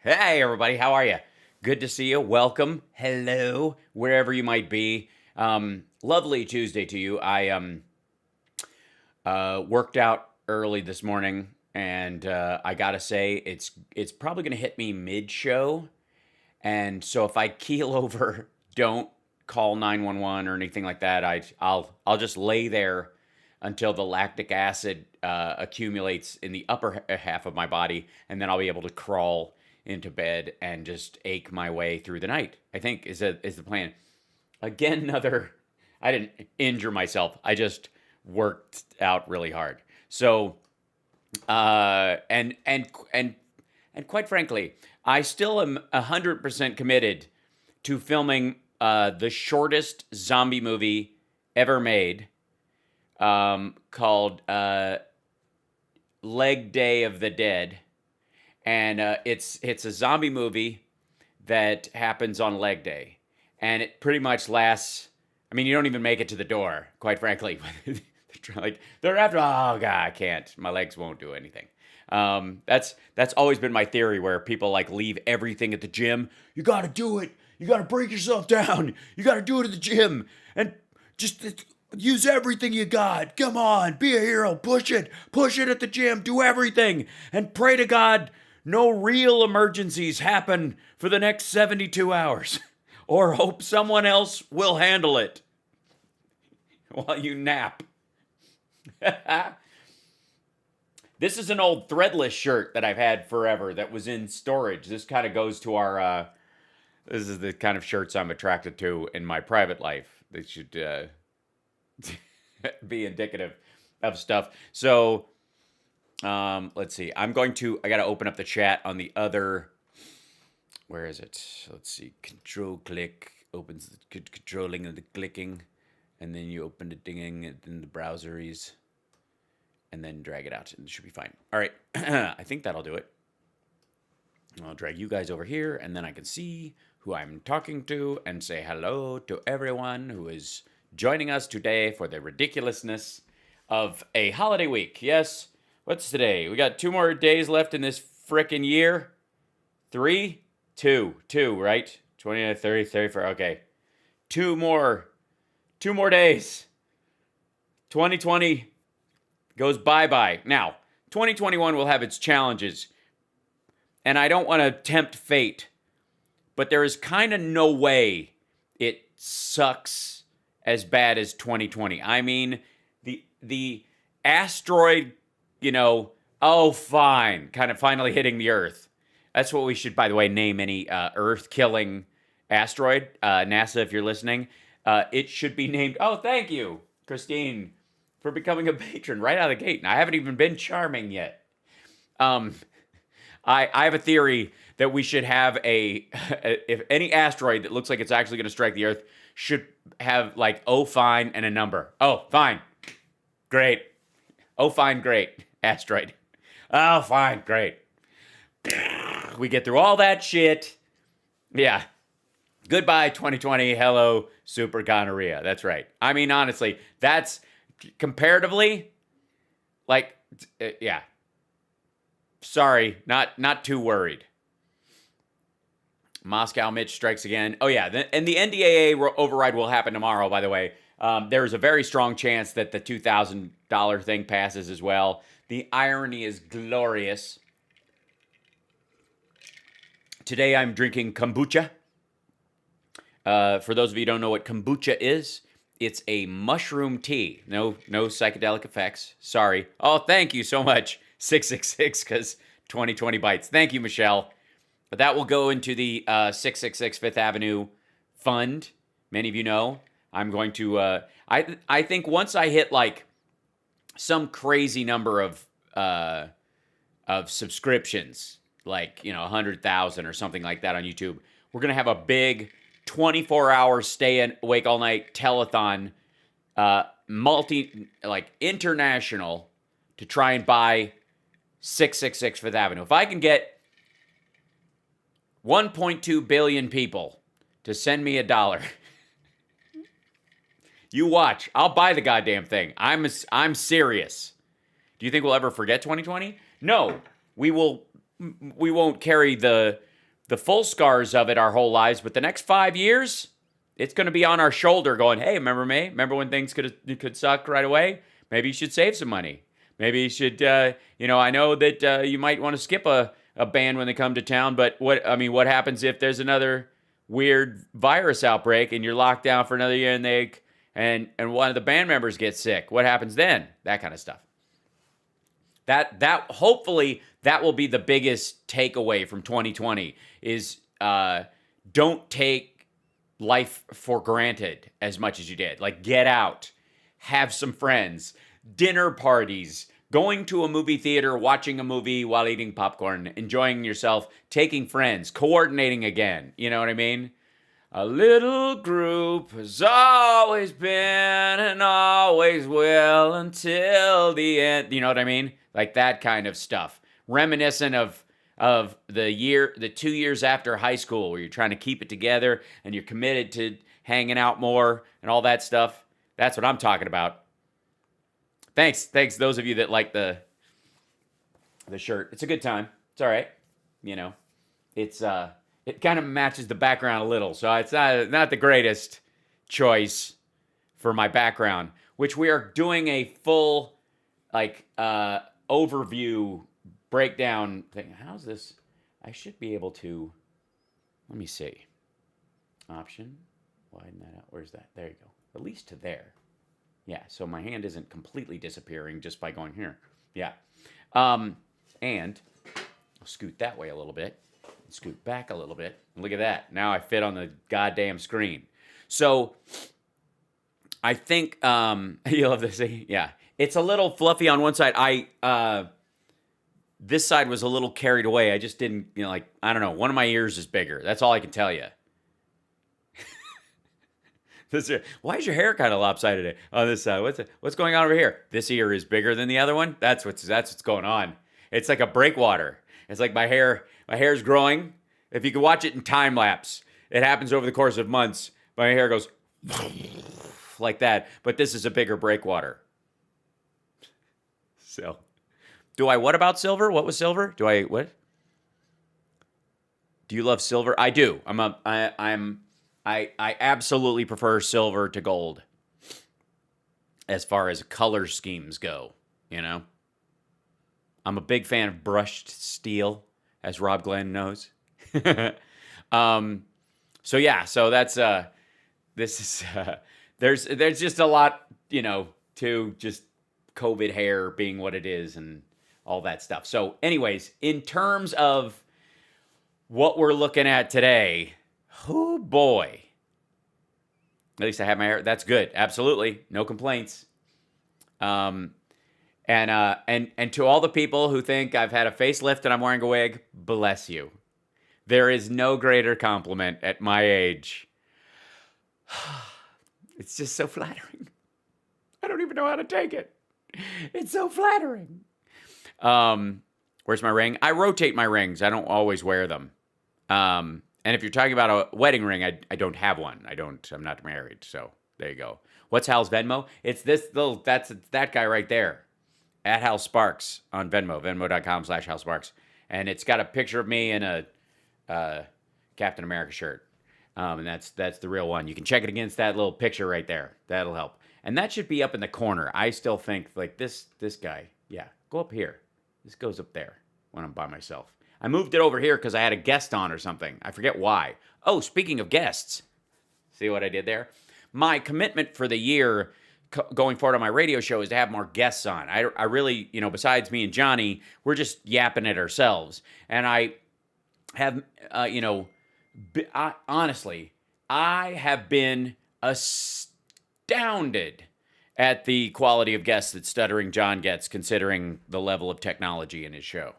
Hey, everybody, how are you? Good to see you. Welcome. Hello, wherever you might be. Lovely Tuesday to you. I worked out early this morning, and I gotta say, it's probably gonna hit me mid-show. And so if I keel over, don't call 911 or anything like that. I'll just lay there until the lactic acid accumulates in the upper half of my body, and then I'll be able to crawl into bed and just ache my way through the night. I think is the plan. Again, another. I didn't injure myself. I just worked out really hard. So and quite frankly, I still am 100% committed to filming the shortest zombie movie ever made, called Leg Day of the Dead, and it's a zombie movie that happens on Leg Day, and it pretty much lasts. I mean, you don't even make it to the door, quite frankly. They're after. Oh god, I can't. My legs won't do anything. That's always been my theory, where people like leave everything at the gym. You got to do it. You got to break yourself down. You got to do it at the gym, and just use everything you got. Come on, be a hero. Push it at the gym. Do everything, and pray to God no real emergencies happen for the next 72 hours, or hope someone else will handle it while you nap. This is an old threadless shirt that I've had forever that was in storage. This kind of goes to our. This is the kind of shirts I'm attracted to in my private life. They should be indicative of stuff. So, let's see. I got to open up the chat on the other. Where is it? Let's see. Control click opens the controlling and the clicking, and then you open the dinging in the browseries, and then drag it out, and it should be fine. All right. I think that'll do it. I'll drag you guys over here, and then I can see who I'm talking to and say hello to everyone who is joining us today for the ridiculousness of a holiday week. Yes, what's today? We got 2 more days left in this frickin' year. 3? 2, right? 29, 30, 34, okay. 2 more days. 2020 goes bye-bye. Now, 2021 will have its challenges, and I don't want to tempt fate, but there is kind of no way it sucks as bad as 2020. I mean, the asteroid, oh, fine, kind of finally hitting the Earth. That's what we should, by the way, name any Earth-killing asteroid. NASA, if you're listening, it should be named. Oh, thank you, Christine, for becoming a patron right out of the gate. And I haven't even been charming yet. I have a theory that we should have if any asteroid that looks like it's actually going to strike the Earth should have like, oh, fine, and a number. Oh, fine. Great. Oh, fine, great. Asteroid. Oh, fine, great. We get through all that shit. Yeah. Goodbye, 2020. Hello, super gonorrhea. That's right. I mean, honestly, that's comparatively, like, yeah. Sorry, not too worried. Moscow Mitch strikes again. Oh, yeah. And the NDAA override will happen tomorrow, by the way. There's a very strong chance that the $2,000 thing passes as well. The irony is glorious. Today I'm drinking kombucha. For those of you who don't know what kombucha is, it's a mushroom tea. No psychedelic effects. Sorry. Oh, thank you so much. 666, because 2020 bites. Thank you, Michelle. But that will go into the 666 Fifth Avenue Fund. Many of you know. I'm going to, I think once I hit like some crazy number of subscriptions, like, 100,000 or something like that on YouTube, we're going to have a big 24-hour stay awake all night telethon, international, to try and buy 666 Fifth Avenue. If I can get 1.2 billion people to send me $1, you watch. I'll buy the goddamn thing. I'm serious. Do you think we'll ever forget 2020? No, we won't carry the the full scars of it our whole lives, but the next 5 years, it's going to be on our shoulder going, hey, remember me? Remember when things could suck right away? Maybe you should save some money. Maybe you should, I know that you might want to skip a band when they come to town, but what happens if there's another weird virus outbreak and you're locked down for another year and one of the band members gets sick? What happens then? That kind of stuff. That hopefully that will be the biggest takeaway from 2020 is don't take life for granted as much as you did. Like, get out, have some friends, dinner parties, going to a movie theater, watching a movie while eating popcorn, enjoying yourself, taking friends, coordinating again. You know what I mean? A little group has always been and always will until the end. You know what I mean? Like that kind of stuff. Reminiscent of the 2 years after high school where you're trying to keep it together and you're committed to hanging out more and all that stuff. That's what I'm talking about. Thanks those of you that like the shirt. It's a good time. It's all right. It's it kind of matches the background a little. So it's not the greatest choice for my background, which we are doing a full overview breakdown thing. How's this? I should be able to, let me see. Option, widen that out. Where's that? There you go. At least to there. Yeah, so my hand isn't completely disappearing just by going here. Yeah. And I'll scoot that way a little bit. Scoot back a little bit. Look at that. Now I fit on the goddamn screen. So I think you love this. Yeah. It's a little fluffy on one side. This side was a little carried away. I just didn't, I don't know. One of my ears is bigger. That's all I can tell you. Why is your hair kind of lopsided on this side? What's going on over here? This ear is bigger than the other one. That's what's going on. It's like a breakwater. It's like my hair's growing. If you could watch it in time lapse, it happens over the course of months. My hair goes like that. But this is a bigger breakwater. So, what about silver? What was silver? What? Do you love silver? I do. I absolutely prefer silver to gold as far as color schemes go, I'm a big fan of brushed steel, as Rob Glenn knows. So that's this is there's just a lot, to just COVID hair being what it is and all that stuff. So anyways, in terms of what we're looking at today, oh boy. At least I have my hair. That's good. Absolutely. No complaints. And to all the people who think I've had a facelift and I'm wearing a wig, bless you. There is no greater compliment at my age. It's just so flattering. I don't even know how to take it. It's so flattering. Where's my ring? I rotate my rings. I don't always wear them. And if you're talking about a wedding ring, I don't have one. I'm not married. So there you go. What's Hal's Venmo? It's that's that guy right there. At Hal Sparks on Venmo, venmo.com/Hal Sparks. And it's got a picture of me in a Captain America shirt. And that's the real one. You can check it against that little picture right there. That'll help. And that should be up in the corner. I still think like this guy. Yeah, go up here. This goes up there when I'm by myself. I moved it over here because I had a guest on or something. I forget why. Oh, speaking of guests. See what I did there? My commitment for the year going forward on my radio show is to have more guests on. I really, besides me and Johnny, we're just yapping at ourselves. And I have, honestly, I have been astounded at the quality of guests that Stuttering John gets, considering the level of technology in his show.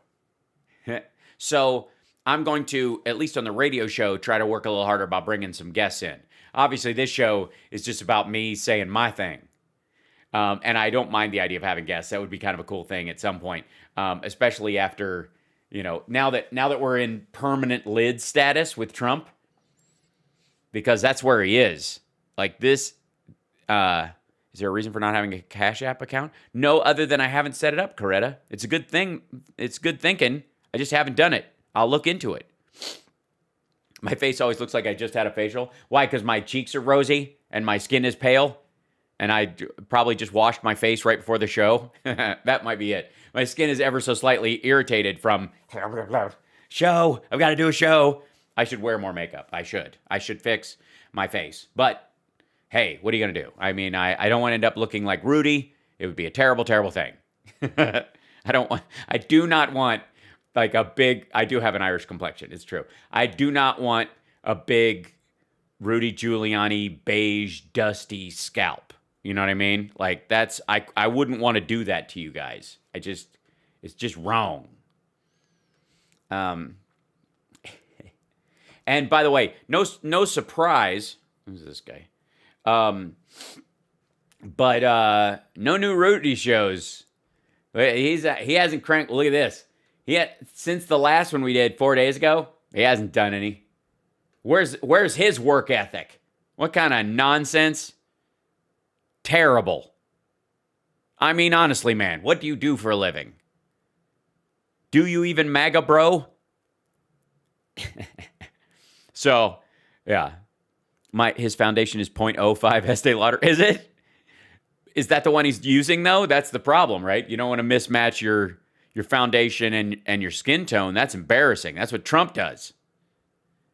So I'm going to, at least on the radio show, try to work a little harder about bringing some guests in. Obviously, this show is just about me saying my thing. And I don't mind the idea of having guests. That would be kind of a cool thing at some point, especially after, now that we're in permanent lid status with Trump, because that's where he is. Like this, is there a reason for not having a Cash App account? No, other than I haven't set it up, Coretta. It's a good thing. It's good thinking. I just haven't done it. I'll look into it. My face always looks like I just had a facial. Why? Because my cheeks are rosy and my skin is pale. And I probably just washed my face right before the show. That might be it. My skin is ever so slightly irritated from show. I've got to do a show. I should wear more makeup. I should fix my face. But hey, what are you going to do? I mean, I don't want to end up looking like Rudy. It would be a terrible, terrible thing. I do not want like a big, I do have an Irish complexion. It's true. I do not want a big Rudy Giuliani beige, dusty scalp. You know what I mean? Like I wouldn't want to do that to you guys. It's just wrong. And by the way, no surprise. Who's this guy? But no new Rudy shows. He hasn't cranked. Look at this. Since the last one we did 4 days ago, he hasn't done any. Where's his work ethic? What kind of nonsense? Terrible. I mean, honestly, man, what do you do for a living? Do you even MAGA, bro? So, yeah. His foundation is 0.05 Estee Lauder. Is it? Is that the one he's using, though? That's the problem, right? You don't want to mismatch your foundation and your skin tone. That's embarrassing. That's what Trump does.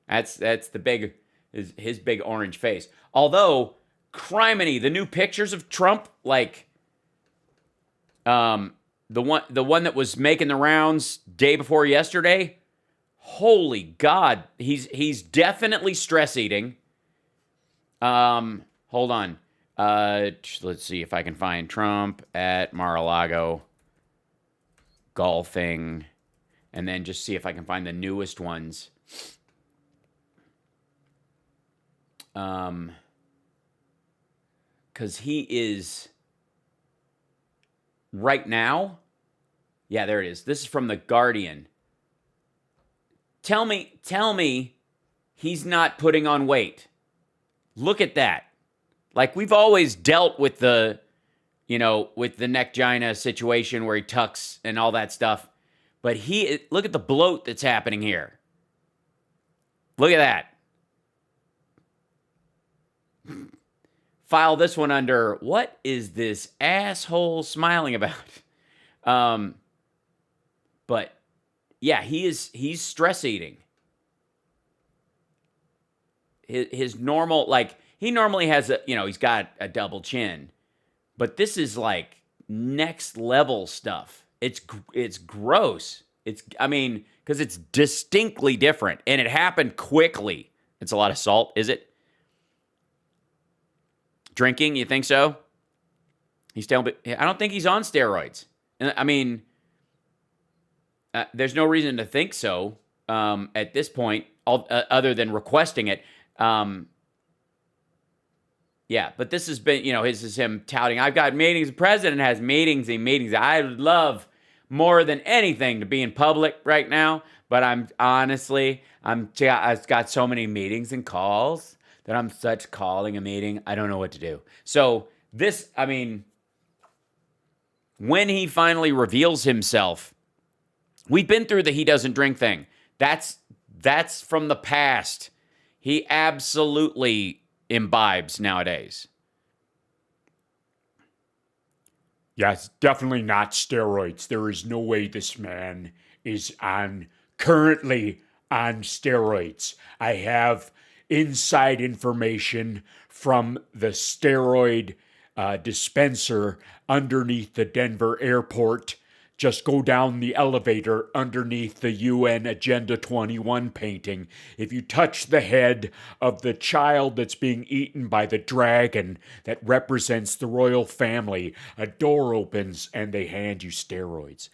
That's the big, his big orange face. Although, criminy, the new pictures of Trump, like the one that was making the rounds day before yesterday, holy God, he's definitely stress eating. Hold on. Let's see if I can find Trump at Mar-a-Lago golfing, and then just see if I can find the newest ones. Because he is right now. Yeah, there it is. This is from The Guardian. Tell me he's not putting on weight. Look at that. Like, we've always dealt with the neck-gina situation where he tucks and all that stuff. But look at the bloat that's happening here. Look at that. File this one under, what is this asshole smiling about? But yeah, he's stress eating. His normal, like, he normally has he's got a double chin, but this is like next level stuff. It's gross. Because it's distinctly different and it happened quickly. It's a lot of salt, is it? Drinking, you think so? I don't think he's on steroids. I mean, there's no reason to think so at this point, other than requesting it. Yeah, but this has been, this is him touting, I've got meetings. The president has meetings and meetings. I would love more than anything to be in public right now, but I've got so many meetings and calls that I'm such calling a meeting. I don't know what to do. So this, when he finally reveals himself, we've been through the he doesn't drink thing. That's from the past. He absolutely imbibes nowadays. Yeah, it's definitely not steroids. There is no way this man is currently on steroids. I have inside information from the steroid dispenser underneath the Denver airport. Just go down the elevator underneath the UN Agenda 21 painting. If you touch the head of the child that's being eaten by the dragon that represents the royal family, a door opens and they hand you steroids.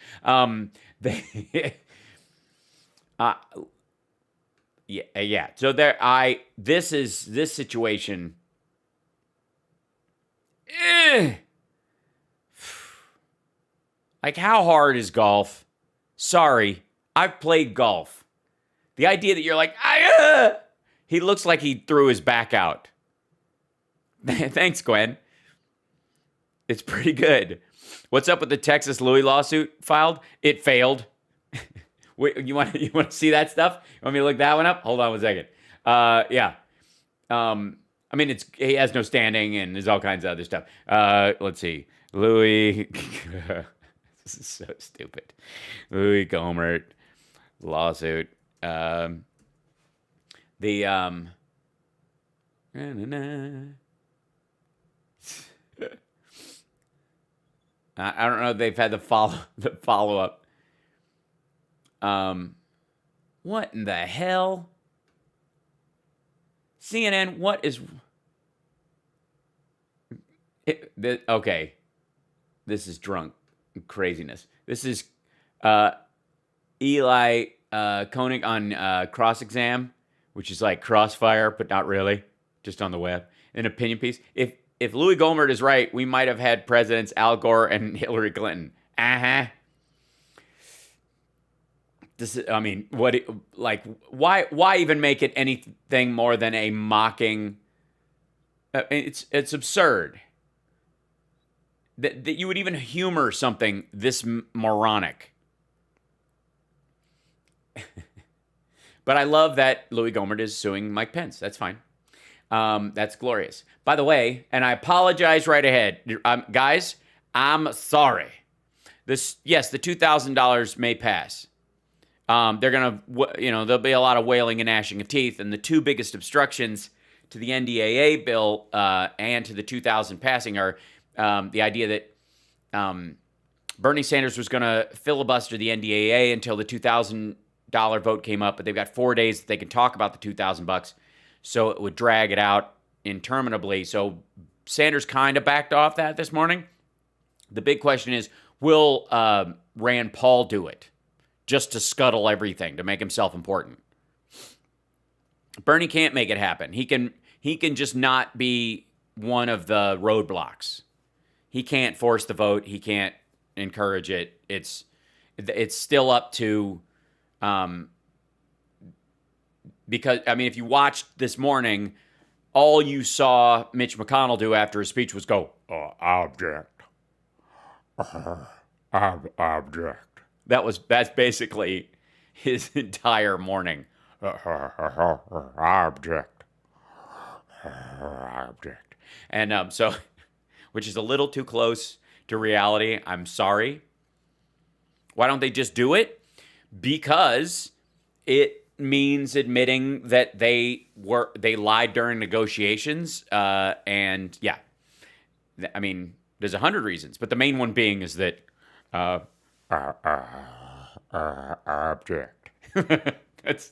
Yeah. So this situation. Like, how hard is golf? Sorry, I've played golf. The idea that you're like, he looks like he threw his back out. Thanks, Gwen. It's pretty good. What's up with the Texas Louis lawsuit filed? It failed. Wait, you want to see that stuff? You want me to look that one up? Hold on one second. Yeah. I mean, he has no standing, and there's all kinds of other stuff. Let's see, Louis. This is so stupid. Louis Gohmert lawsuit. The I don't know if they've had the follow up. What in the hell? CNN, what is okay. This is drunk craziness. This is Eli Koenig on cross-exam, which is like Crossfire, but not really, just on the web. An opinion piece. If Louis Gohmert is right, we might have had presidents Al Gore and Hillary Clinton. This is, I mean, why even make it anything more than a mocking? It's absurd that you would even humor something this moronic. But I love that Louis Gohmert is suing Mike Pence. That's fine. That's glorious. By the way, and I apologize right ahead, guys. I'm sorry. The $2,000 may pass. They're gonna, there'll be a lot of wailing and gnashing of teeth, and the two biggest obstructions to the NDAA bill and to the 2,000 passing are the idea that Bernie Sanders was going to filibuster the NDAA until the $2,000 vote came up, but they've got 4 days that they can talk about the $2,000, so it would drag it out interminably. So Sanders kind of backed off that this morning. The big question is, will Rand Paul do it? Just to scuttle everything, to make himself important. Bernie can't make it happen. He can just not be one of the roadblocks. He can't force the vote. He can't encourage it. It's still up to, because, I mean, if you watched this morning, all you saw Mitch McConnell do after his speech was go, object. Object. That's basically his entire morning. Object. And so, which is a little too close to reality. I'm sorry. Why don't they just do it? Because it means admitting that they lied during negotiations. And yeah, I mean, there's 100 reasons, but the main one being is that object. That's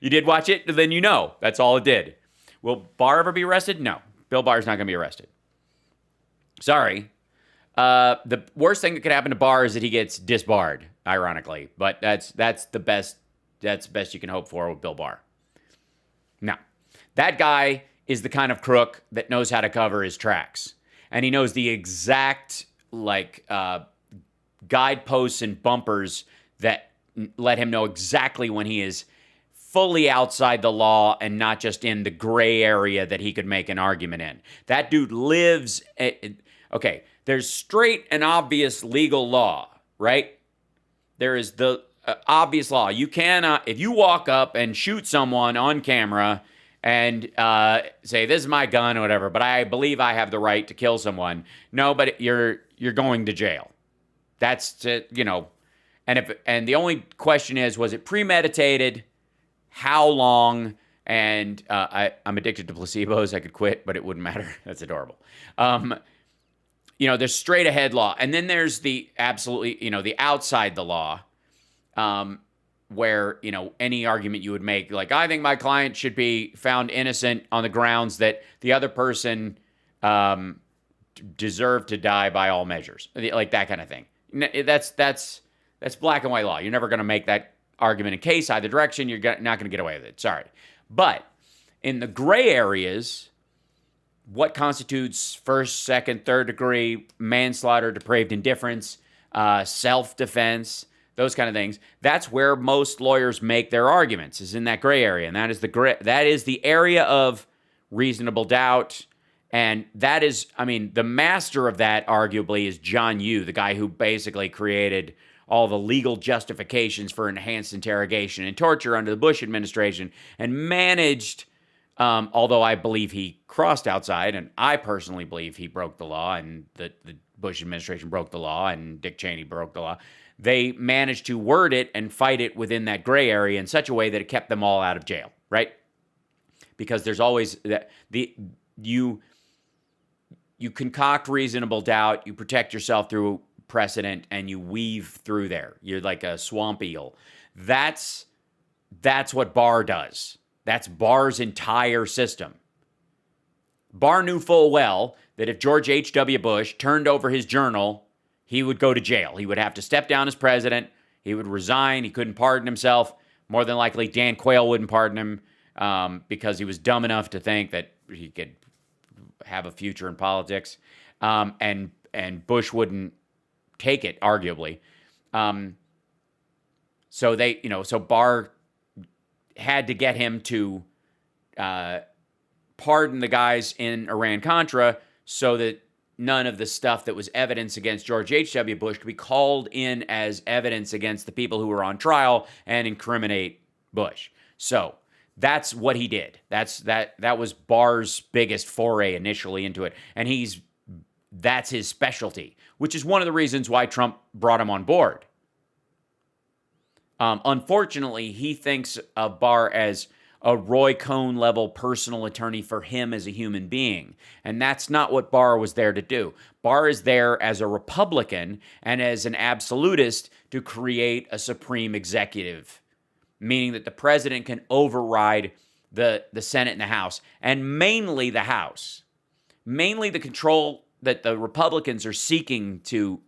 you did watch it, then you know. That's all it did. Will Barr ever be arrested? No. Bill Barr's not going to be arrested. Sorry. The worst thing that could happen to Barr is that he gets disbarred, ironically. But that's the best you can hope for with Bill Barr. Now, that guy is the kind of crook that knows how to cover his tracks. And he knows the exact guideposts and bumpers that let him know exactly when he is fully outside the law and not just in the gray area that he could make an argument in. That dude lives... Okay, there's straight and obvious legal law, right? There is the obvious law. You cannot... If you walk up and shoot someone on camera and say, this is my gun or whatever, but I believe I have the right to kill someone. No, but you're going to jail. That's, and the only question is, was it premeditated? How long? And I'm addicted to placebos. I could quit, but it wouldn't matter. That's adorable. There's straight ahead law. And then there's the absolutely, the outside the law, where, any argument you would make, like, I think my client should be found innocent on the grounds that the other person deserved to die by all measures. Like that kind of thing. That's black and white law. You're never going to make that argument in case either direction. You're not going to get away with it. Sorry. But in the gray areas, what constitutes first, second, third degree manslaughter, depraved indifference, self-defense, those kind of things, that's where most lawyers make their arguments, is in that gray area. And that is the area of reasonable doubt. And that is, the master of that arguably is John Yoo, the guy who basically created all the legal justifications for enhanced interrogation and torture under the Bush administration, and managed, although I believe he crossed outside, and I personally believe he broke the law, and the Bush administration broke the law, and Dick Cheney broke the law. They managed to word it and fight it within that gray area in such a way that it kept them all out of jail, right? Because there's always that you concoct reasonable doubt, you protect yourself through precedent, and you weave through there. You're like a swamp eel. That's what Barr does. That's Barr's entire system. Barr knew full well that if George H.W. Bush turned over his journal, he would go to jail. He would have to step down as president. He would resign. He couldn't pardon himself. More than likely, Dan Quayle wouldn't pardon him because he was dumb enough to think that he could have a future in politics. And Bush wouldn't take it, arguably. So Barr had to get him to pardon the guys in Iran-Contra so that none of the stuff that was evidence against George H.W. Bush could be called in as evidence against the people who were on trial and incriminate Bush. So that's what he did. That was Barr's biggest foray initially into it. And that's his specialty, which is one of the reasons why Trump brought him on board. Unfortunately, he thinks of Barr as a Roy Cohn level personal attorney for him as a human being. And that's not what Barr was there to do. Barr is there as a Republican and as an absolutist to create a supreme executive, meaning that the president can override the Senate and the House, and mainly the House. Mainly the control that the Republicans are seeking to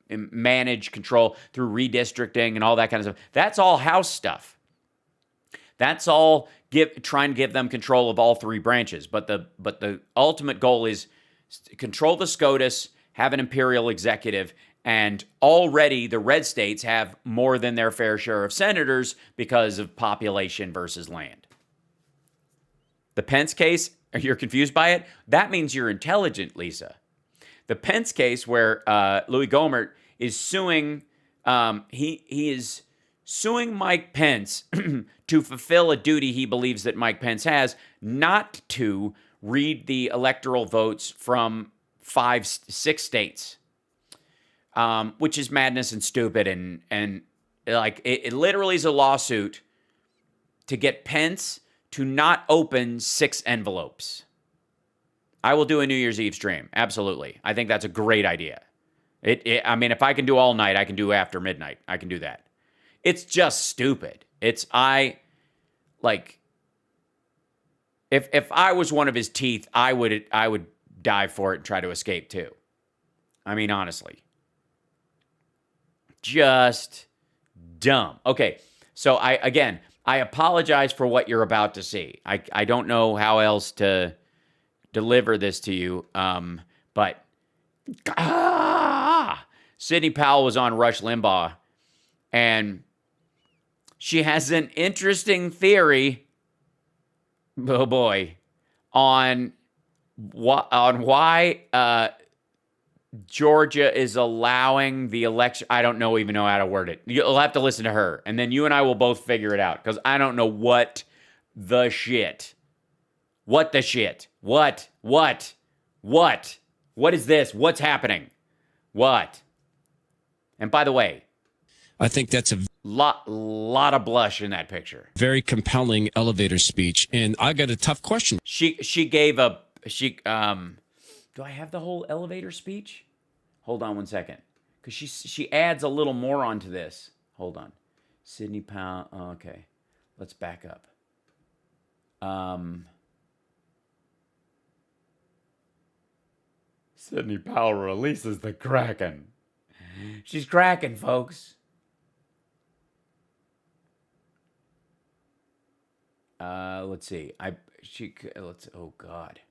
manage control through redistricting and all that kind of stuff. That's all House stuff. That's all trying to give them control of all three branches. But the ultimate goal is control the SCOTUS, have an imperial executive, and already the red states have more than their fair share of senators because of population versus land. The Pence case, you're confused by it? That means you're intelligent, Lisa. The Pence case where Louis Gohmert is suing, he is suing Mike Pence to fulfill a duty he believes that Mike Pence has, not to read the electoral votes from 6 states, which is madness and stupid. And like it literally is a lawsuit to get Pence to not open 6 envelopes. I will do a New Year's Eve stream. Absolutely. I think that's a great idea. I mean, if I can do all night, I can do after midnight. I can do that. It's just stupid. If I was one of his teeth, I would dive for it and try to escape too. I mean, honestly. Just dumb. Okay. So I apologize for what you're about to see. I don't know how else to deliver this to you. But Sidney Powell was on Rush Limbaugh, and she has an interesting theory, oh boy, on why Georgia is allowing the election. I don't even know how to word it. You'll have to listen to her, and then you and I will both figure it out, because I don't know what the shit. What the shit? What is this? What's happening? What? And by the way, I think that's a lot of blush in that picture. very compelling elevator speech. And I got a tough question. She gave do I have the whole elevator speech? Hold on one second. Because she adds a little more onto this. Hold on. Sidney Powell. Oh, okay. Let's back up. Sidney Powell releases the Kraken. She's cracking, folks. Let's see. Oh God.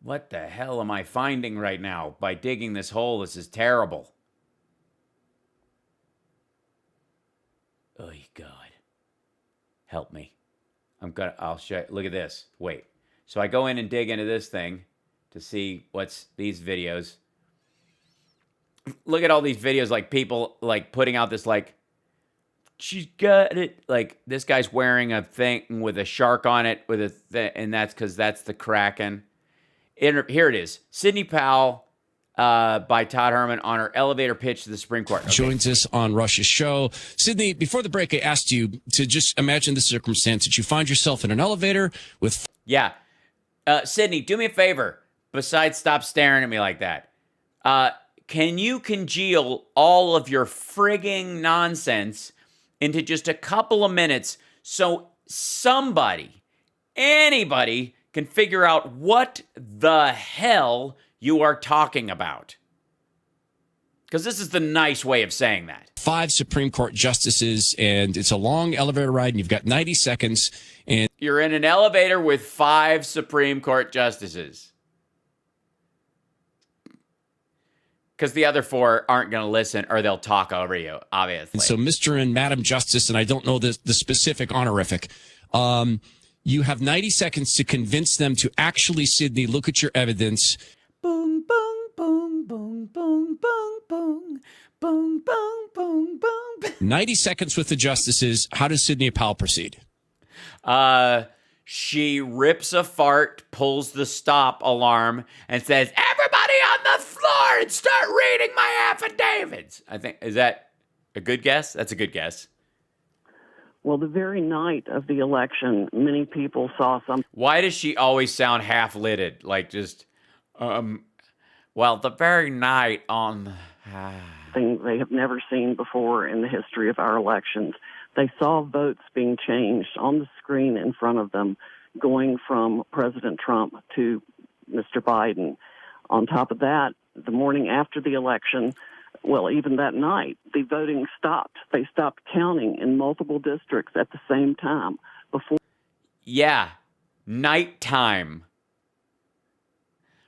What the hell am I finding right now by digging this hole? This is terrible. Oh God. Help me. I'll show you. Look at this. Wait. So I go in and dig into this thing to see what's these videos. look at all these videos, like people like putting out this like, she's got it. Like this guy's wearing a thing with a shark on it with a and that's because that's the Kraken. Here it is. Sidney Powell by Todd Herman on her elevator pitch to the Supreme Court. Okay. Joins us on Rush's show. Sidney, before the break, I asked you to just imagine the circumstance that you find yourself in an elevator with... Yeah. Sidney, do me a favor. Besides stop staring at me like that. Can you congeal all of your frigging nonsense into just a couple of minutes so somebody, anybody, can figure out what the hell you are talking about? Because this is the nice way of saying that. 5 Supreme Court justices, and it's a long elevator ride, and you've got 90 seconds. And you're in an elevator with 5 Supreme Court justices. Because the other 4 aren't going to listen, or they'll talk over you, obviously. so Mr. and Madam Justice, and I don't know the specific honorific, you have 90 seconds to convince them to actually, Sidney, look at your evidence. Boom, boom, boom, boom, boom, boom, boom, boom, boom, boom, boom. 90 seconds with the justices. How does Sidney Powell proceed? She rips a fart, pulls the stop alarm, and says, "Everybody on the floor and start reading my affidavits." I think, is that a good guess? That's a good guess. Well, the very night of the election, many people saw something Why does she always sound half-lidded? Like just, well, the very night on... they have never seen before in the history of our elections. They saw votes being changed on the screen in front of them, going from President Trump to Mr. Biden. On top of that, the morning after the election, well, even that night, the voting stopped. They stopped counting in multiple districts at the same time. Yeah, nighttime.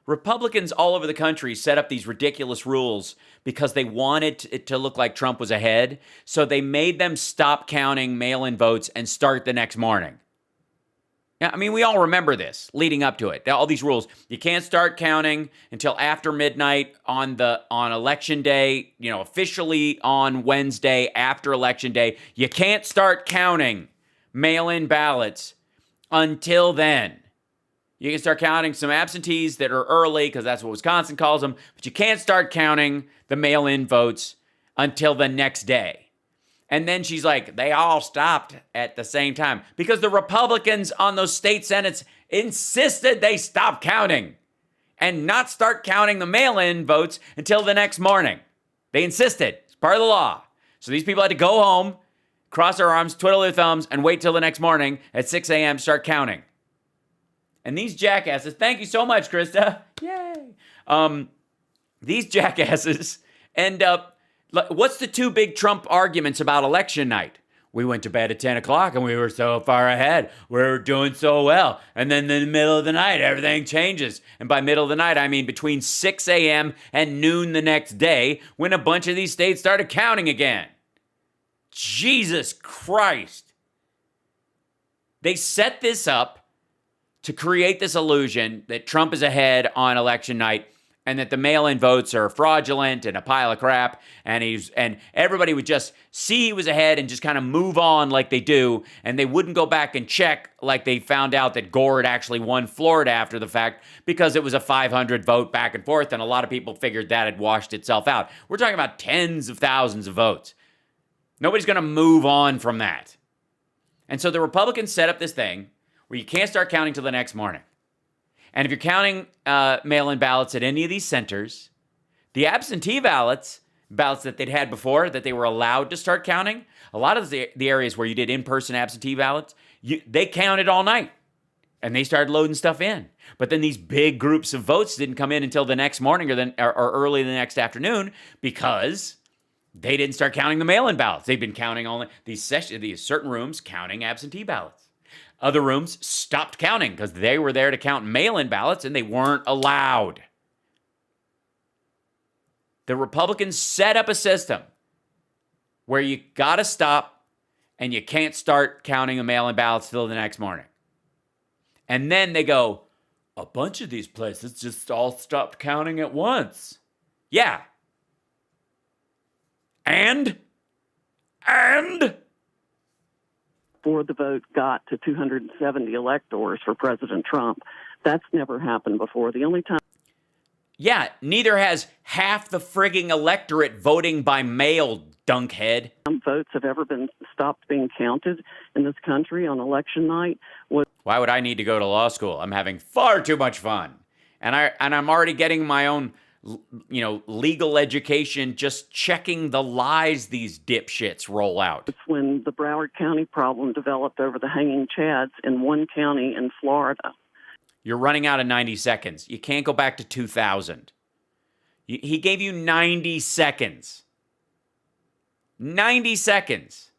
Republicans all over the country set up these ridiculous rules because they wanted it to look like Trump was ahead. So they made them stop counting mail-in votes and start the next morning. Yeah, I mean, we all remember this leading up to it. All these rules. You can't start counting until after midnight on election day, officially on Wednesday after election day. You can't start counting mail-in ballots until then. You can start counting some absentees that are early because that's what Wisconsin calls them, but you can't start counting the mail-in votes until the next day. And then she's like, they all stopped at the same time because the Republicans on those state senates insisted they stop counting and not start counting the mail-in votes until the next morning. They insisted. It's part of the law. So these people had to go home, cross their arms, twiddle their thumbs, and wait till the next morning at 6 a.m. to start counting. And these jackasses, thank you so much, Krista. Yay. These jackasses end up, what's the 2 big Trump arguments about election night? We went to bed at 10 o'clock and we were so far ahead. We were doing so well. And then in the middle of the night, everything changes. And by middle of the night, I mean between 6 a.m. and noon the next day when a bunch of these states started counting again. Jesus Christ. They set this up to create this illusion that Trump is ahead on election night and that the mail-in votes are fraudulent and a pile of crap, and everybody would just see he was ahead and just kind of move on like they do, and they wouldn't go back and check like they found out that Gore had actually won Florida after the fact because it was a 500 vote back and forth, and a lot of people figured that had washed itself out. We're talking about tens of thousands of votes. Nobody's going to move on from that. And so the Republicans set up this thing where you can't start counting till the next morning. And if you're counting mail-in ballots at any of these centers, the absentee ballots that they'd had before that they were allowed to start counting, a lot of the areas where you did in-person absentee ballots, they counted all night. And they started loading stuff in. But then these big groups of votes didn't come in until the next morning or early the next afternoon because they didn't start counting the mail-in ballots. They've been counting only these certain rooms counting absentee ballots. Other rooms stopped counting because they were there to count mail-in ballots and they weren't allowed. The Republicans set up a system where you got to stop and you can't start counting the mail-in ballots till the next morning. And then they go, a bunch of these places just all stopped counting at once. Yeah. And before the vote got to 270 electors for President Trump. That's never happened before. The only time yeah, neither has half the frigging electorate voting by mail, dunkhead. votes have ever been stopped being counted in this country on election night was Why would I need to go to law school? I'm having far too much fun. And I'm already getting my own, legal education just checking the lies these dipshits roll out. when the Broward County problem developed over the hanging chads in one county in Florida. You're running out of 90 seconds. You can't go back to 2000. He gave you 90 seconds. 90 seconds.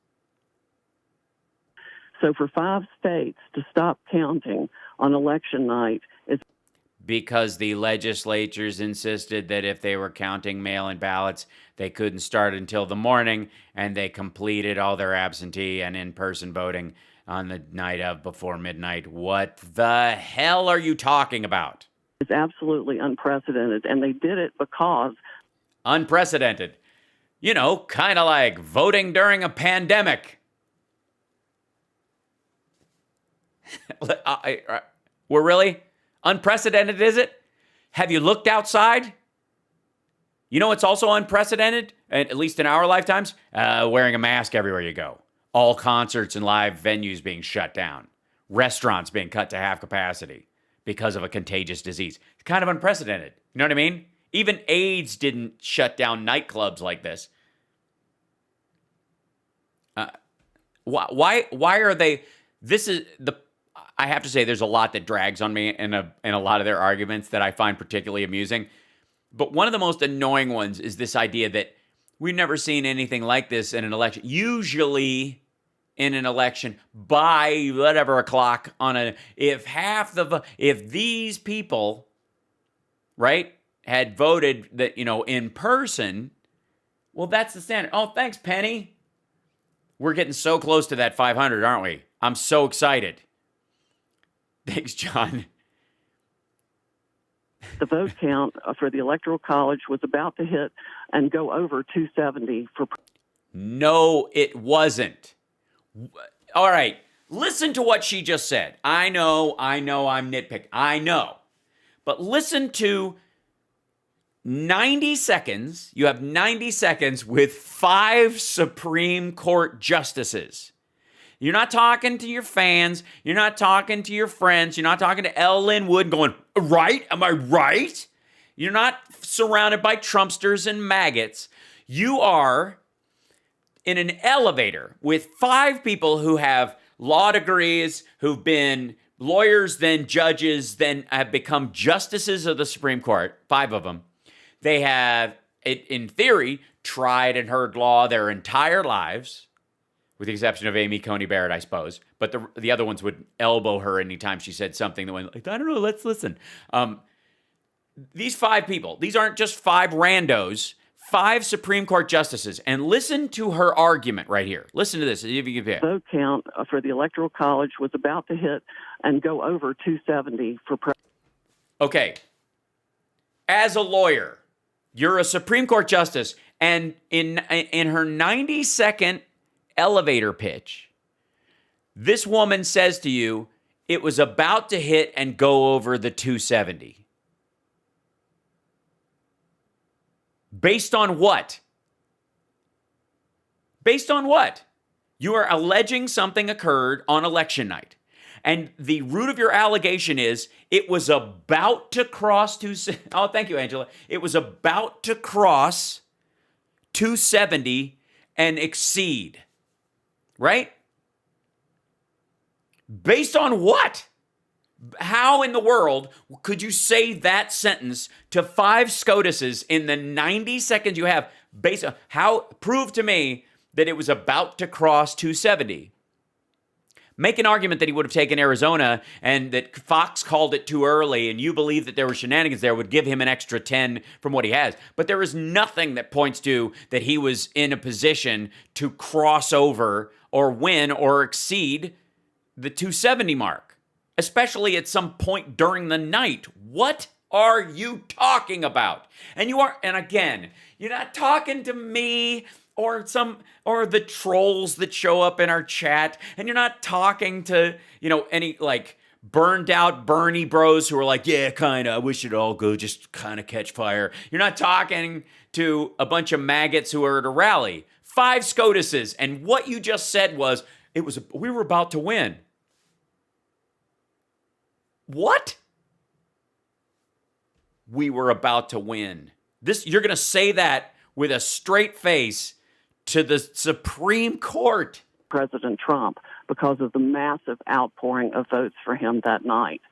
So for 5 states to stop counting on election night is Because the legislatures insisted that if they were counting mail-in ballots, they couldn't start until the morning, and they completed all their absentee and in-person voting on the night of before midnight. What the hell are you talking about? absolutely unprecedented, and they did it because Unprecedented. Kind of like voting during a pandemic. We're really unprecedented, is it? Have you looked outside? It's also unprecedented, at least in our lifetimes, wearing a mask everywhere you go. All concerts and live venues being shut down. Restaurants being cut to half capacity because of a contagious disease. It's kind of unprecedented. You know what I mean? Even AIDS didn't shut down nightclubs like this. Why are they? I have to say, there's a lot that drags on me in a lot of their arguments that I find particularly amusing. But one of the most annoying ones is this idea that we've never seen anything like this in an election. Usually, in an election, by whatever o'clock if these people, right, had voted that in person, well, that's the standard. Oh, thanks, Penny. We're getting so close to that 500, aren't we? I'm so excited. Thanks, John. the vote count for the Electoral College was about to hit and go over 270 for. No, it wasn't. All right, listen to what she just said. I know I'm nitpicking. I know. But listen to 90 seconds. You have 90 seconds with 5 Supreme Court justices. You're not talking to your fans. You're not talking to your friends. You're not talking to L. Lynn Wood going, right? Am I right? You're not surrounded by Trumpsters and maggots. You are in an elevator with 5 people who have law degrees, who've been lawyers, then judges, then have become justices of the Supreme Court, 5 of them. They have, in theory, tried and heard law their entire lives, with the exception of Amy Coney Barrett, I suppose. But the other ones would elbow her anytime she said something that went like, I don't know, let's listen. These 5 people, these aren't just 5 randos, 5 Supreme Court justices. And listen to her argument right here. Listen to this. If you can vote count for the Electoral College was about to hit and go over 270 for president. Okay. As a lawyer, you're a Supreme Court justice, and in her 90-second elevator pitch, this woman says to you, it was about to hit and go over the 270. Based on what? Based on what? You are alleging something occurred on election night. And the root of your allegation is it was about to cross 270. Oh, thank you, Angela. It was about to cross 270 and exceed. Right? Based on what? How in the world could you say that sentence to 5 SCOTUSes in the 90 seconds you have? Based on how? Prove to me that it was about to cross 270. Make an argument that he would have taken Arizona and that Fox called it too early and you believe that there were shenanigans there would give him an extra 10 from what he has. But there is nothing that points to that he was in a position to cross over or win or exceed the 270 mark, especially at some point during the night. What are you talking about? And again, you're not talking to me or the trolls that show up in our chat, and you're not talking to, any like burned out Bernie bros who are like, yeah, kind of, I wish it'd all go just kind of catch fire. You're not talking to a bunch of maggots who are at a rally. 5 SCOTUSes, and what you just said was, we were about to win. What? We were about to win. You're going to say that with a straight face to the Supreme Court. President Trump, because of the massive outpouring of votes for him that night.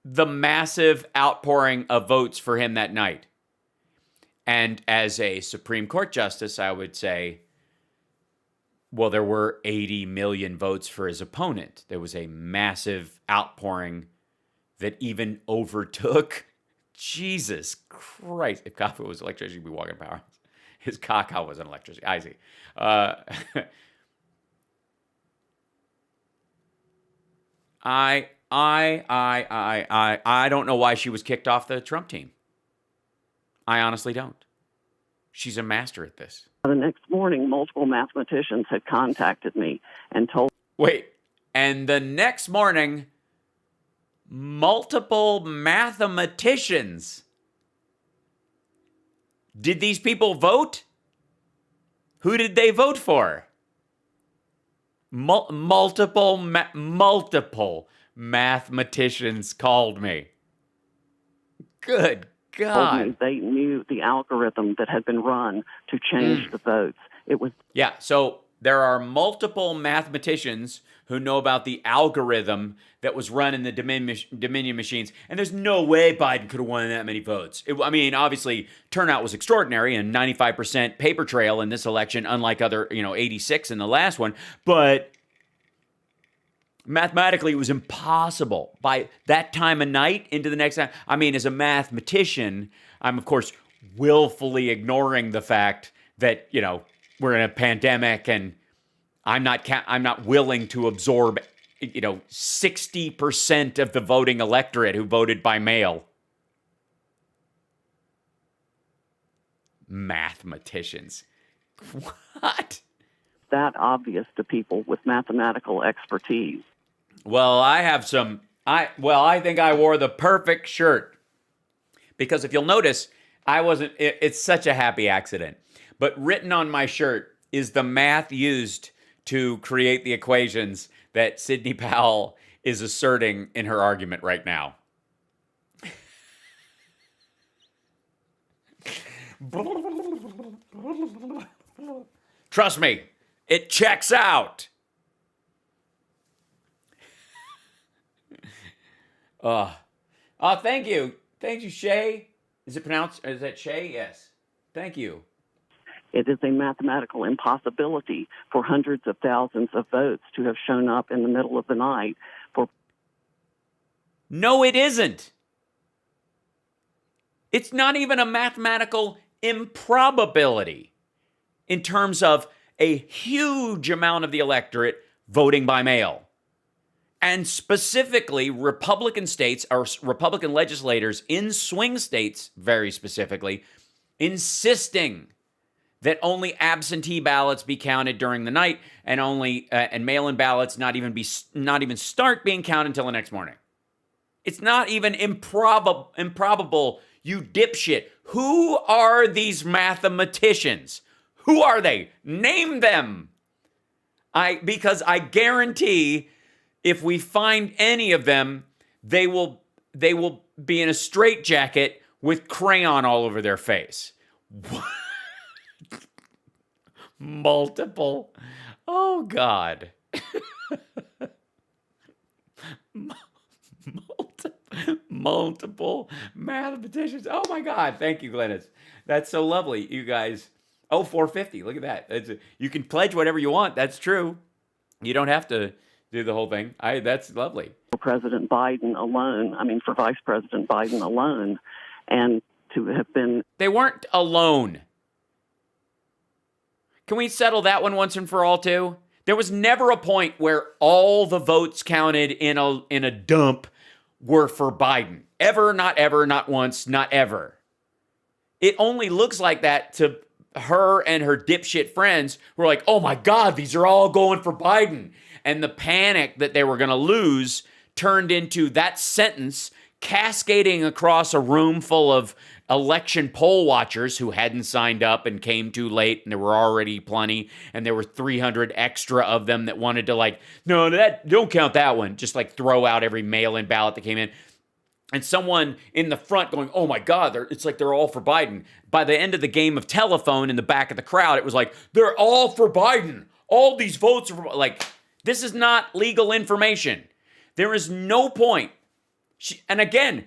The massive outpouring of votes for him that night. And as a Supreme Court justice, I would say, well, there were 80 million votes for his opponent. There was a massive outpouring that even overtook, Jesus Christ. If coffee was electricity, we'd be walking power. His caca wasn't electricity. I see. I don't know why she was kicked off the Trump team. I honestly don't. She's a master at this. The next morning, multiple mathematicians had contacted me and told... Wait, and the next morning, multiple mathematicians. Did these people vote? Who did they vote for? Multiple mathematicians called me. Good God. They knew the algorithm that had been run to change the votes. It was... Yeah, so there are multiple mathematicians who know about the algorithm that was run in the Dominion machines, and there's no way Biden could have won that many votes. Obviously, turnout was extraordinary, and 95% paper trail in this election, unlike other, 86 in the last one, but mathematically, it was impossible by that time of night into the next time. As a mathematician, I'm, of course, willfully ignoring the fact that, we're in a pandemic and I'm not willing to absorb, 60% of the voting electorate who voted by mail. Mathematicians. What? That obvious to people with mathematical expertise. Well, I think I wore the perfect shirt. Because if you'll notice, it's such a happy accident. But written on my shirt is the math used to create the equations that Sidney Powell is asserting in her argument right now. Trust me, it checks out. Thank you. Thank you, Shay. Is that Shay? Yes. Thank you. It is a mathematical impossibility for hundreds of thousands of votes to have shown up in the middle of the night for... No, it isn't. It's not even a mathematical improbability in terms of a huge amount of the electorate voting by mail. And specifically, Republican states, or Republican legislators in swing states, very specifically, insisting that only absentee ballots be counted during the night, and and mail-in ballots not even start being counted until the next morning. It's not even improbable, you dipshit. Who are these mathematicians? Who are they? Name them. Because I guarantee if we find any of them, they will be in a straitjacket with crayon all over their face. What? Multiple. Oh, God. Multiple mathematicians. Oh, my God. Thank you, Glennis. That's so lovely, you guys. Oh, $4.50. Look at that. You can pledge whatever you want. That's true. You don't have to do the whole thing. That's lovely. For President Biden alone, for Vice President Biden alone, and to have been... They weren't alone. Can we settle that one once and for all, too? There was never a point where all the votes counted in a dump were for Biden. Ever, not once, not ever. It only looks like that to her and her dipshit friends were like, oh my God, these are all going for Biden. And the panic that they were going to lose turned into that sentence cascading across a room full of election poll watchers who hadn't signed up and came too late, and there were already plenty, and there were 300 extra of them that wanted to like, no, that don't count that one, just like throw out every mail-in ballot that came in. And someone in the front going, oh my God, it's like they're all for Biden. By the end of the game of telephone in the back of the crowd, it was like, they're all for Biden. All these votes are for, like, this is not legal information. There is no point. And again,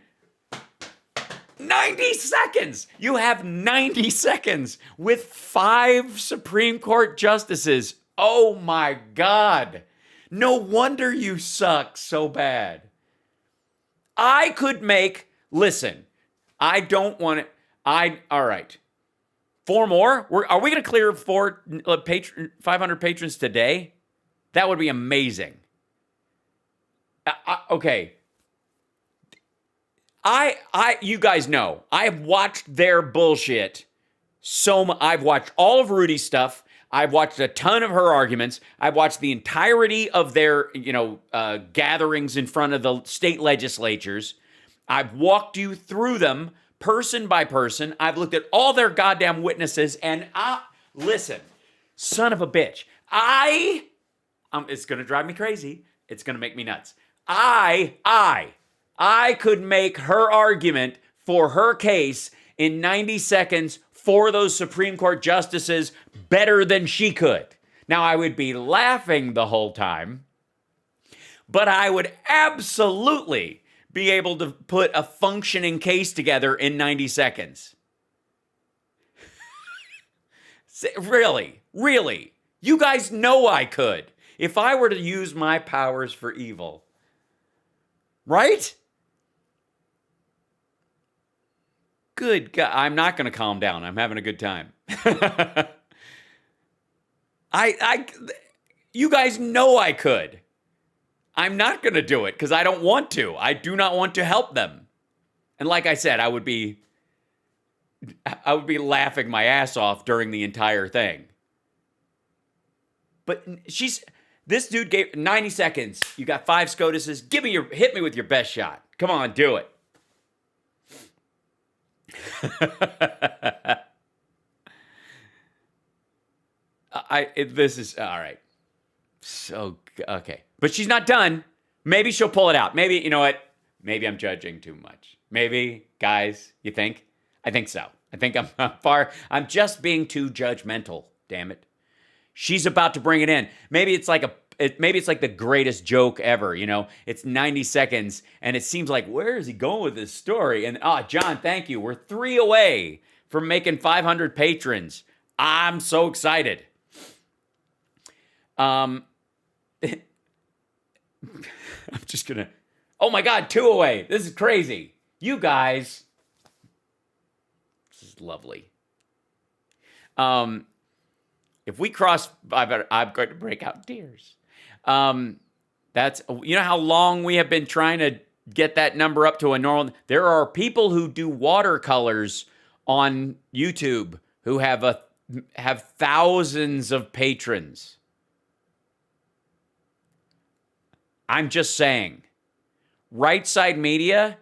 90 seconds. You have 90 seconds with 5 Supreme Court justices. Oh my God. No wonder you suck so bad. I could make, listen, I don't want it. All right. 4 more? Are we going to clear 500 patrons today? That would be amazing. Okay. You guys know, I have watched their bullshit I've watched all of Rudy's stuff. I've watched a ton of her arguments. I've watched the entirety of their, gatherings in front of the state legislatures. I've walked you through them person by person. I've looked at all their goddamn witnesses, and listen, son of a bitch. It's going to drive me crazy. It's going to make me nuts. I could make her argument for her case in 90 seconds for those Supreme Court justices better than she could. Now, I would be laughing the whole time, but I would absolutely be able to put a functioning case together in 90 seconds. Really? You guys know I could. If I were to use my powers for evil. Right? Good God. I'm not going to calm down. I'm having a good time. You guys know I could. I'm not going to do it because I don't want to. I do not want to help them. And like I said, I would be laughing my ass off during the entire thing. But this dude gave 90 seconds. You got 5 SCOTUSes. Hit me with your best shot. Come on, do it. This is all right. So, okay. But she's not done. Maybe she'll pull it out. Maybe, you know what? Maybe I'm judging too much. Maybe, guys, you think? I think so. I think I'm just being too judgmental, damn it. She's about to bring it in. Maybe it's like the greatest joke ever, It's 90 seconds, and it seems like, where is he going with this story? And, John, thank you. We're 3 away from making 500 patrons. I'm so excited. I'm just going to... Oh, my God, 2 away. This is crazy. You guys... This is lovely. If we cross 500, I'm going to break out in tears. That's, how long we have been trying to get that number up to a normal. There are people who do watercolors on YouTube who have thousands of patrons. I'm just saying, Right Side Media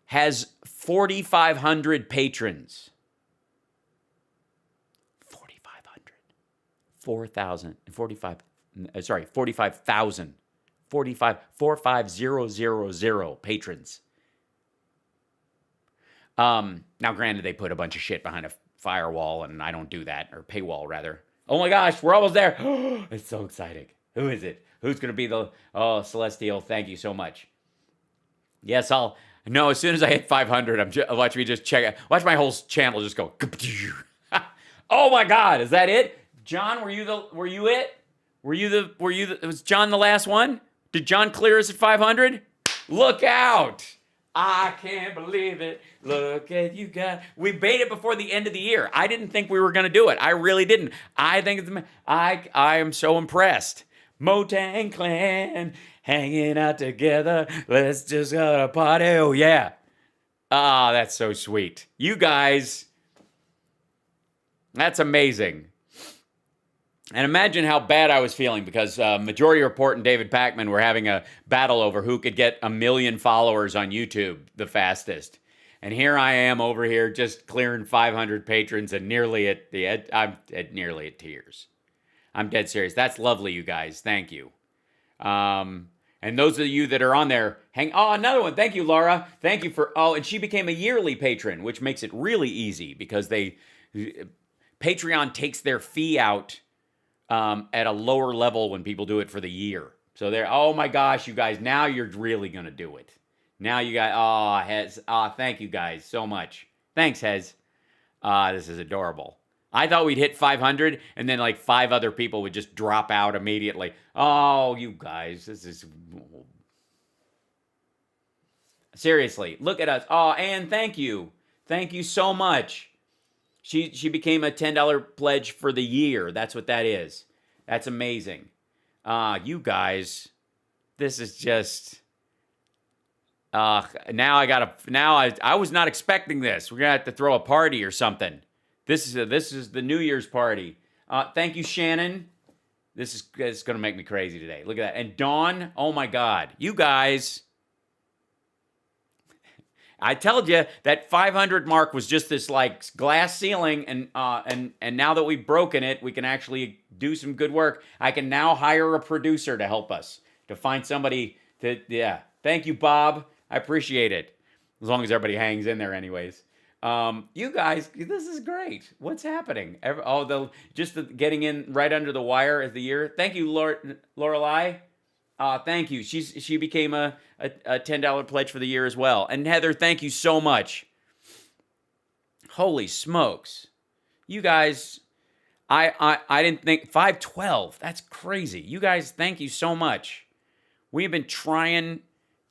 has 4,500 patrons. 4,000, 45,000, 45000 patrons. Now, granted, they put a bunch of shit behind a firewall, and I don't do that, or paywall, rather. Oh my gosh, we're almost there. It's so exciting. Who is it? Who's going to be Celestial, thank you so much. Yes, as soon as I hit 500, watch me just check it. Watch my whole channel just go. Oh my God, is that it? John, were you it? Was John the last one? Did John clear us at 500? Look out! I can't believe it. Look at you guys. We made it before the end of the year. I didn't think we were going to do it. I really didn't. I think I am so impressed. Mo-Tang Clan hanging out together. Let's just go to a party. Oh, yeah. That's so sweet. You guys... That's amazing. And imagine how bad I was feeling because Majority Report and David Pakman were having a battle over who could get 1 million followers on YouTube the fastest. And here I am over here just clearing 500 patrons and nearly at the edge. I'm nearly at tears. I'm dead serious. That's lovely, you guys. Thank you. And those of you that are on there, another one. Thank you, Laura. Thank you for, and she became a yearly patron, which makes it really easy because Patreon takes their fee out at a lower level when people do it for the year. So they're, oh my gosh, you guys, now you're really going to do it. Now you guys, Hez, thank you guys so much. Thanks, Hez. This is adorable. I thought we'd hit 500 and then like 5 other people would just drop out immediately. Oh, you guys, this is... Seriously, look at us. Oh, Ann, thank you. Thank you so much. She became a $10 pledge for the year. That's what that is. That's amazing. You guys, this is just... I was not expecting this. We're going to have to throw a party or something. This is the New Year's party. Thank you, Shannon. It's going to make me crazy today. Look at that. And Dawn, oh my God. You guys... I told you that 500 mark was just this like glass ceiling, and now that we've broken it, we can actually do some good work. I can now hire a producer to help us, to find somebody to, yeah. Thank you, Bob. I appreciate it. As long as everybody hangs in there anyways. You guys, this is great. What's happening? Getting in right under the wire as the year. Thank you, Lorelei. Thank you. She became a $10 pledge for the year as well. And Heather, thank you so much. Holy smokes. You guys, I didn't think 512. That's crazy. You guys, thank you so much. We've been trying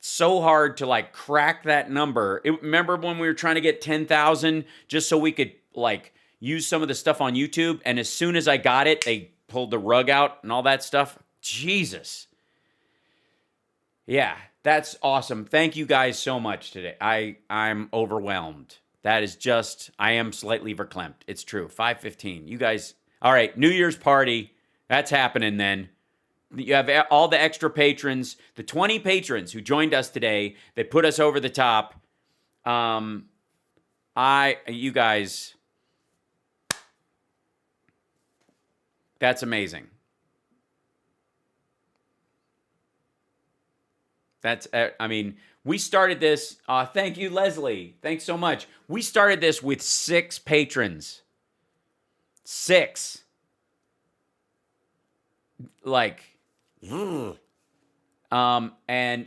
so hard to like crack that number. Remember when we were trying to get 10,000 just so we could like use some of the stuff on YouTube, and as soon as I got it, they pulled the rug out and all that stuff. Jesus. Yeah, that's awesome. Thank you guys so much today. I'm overwhelmed. That is just, I am slightly verklempt. It's true. 5:15. You guys, all right, New Year's party. That's happening then. You have all the extra patrons, the 20 patrons who joined us today that put us over the top. You guys, that's amazing. We started this. Thank you, Leslie. Thanks so much. We started this with 6 patrons. 6. Like, and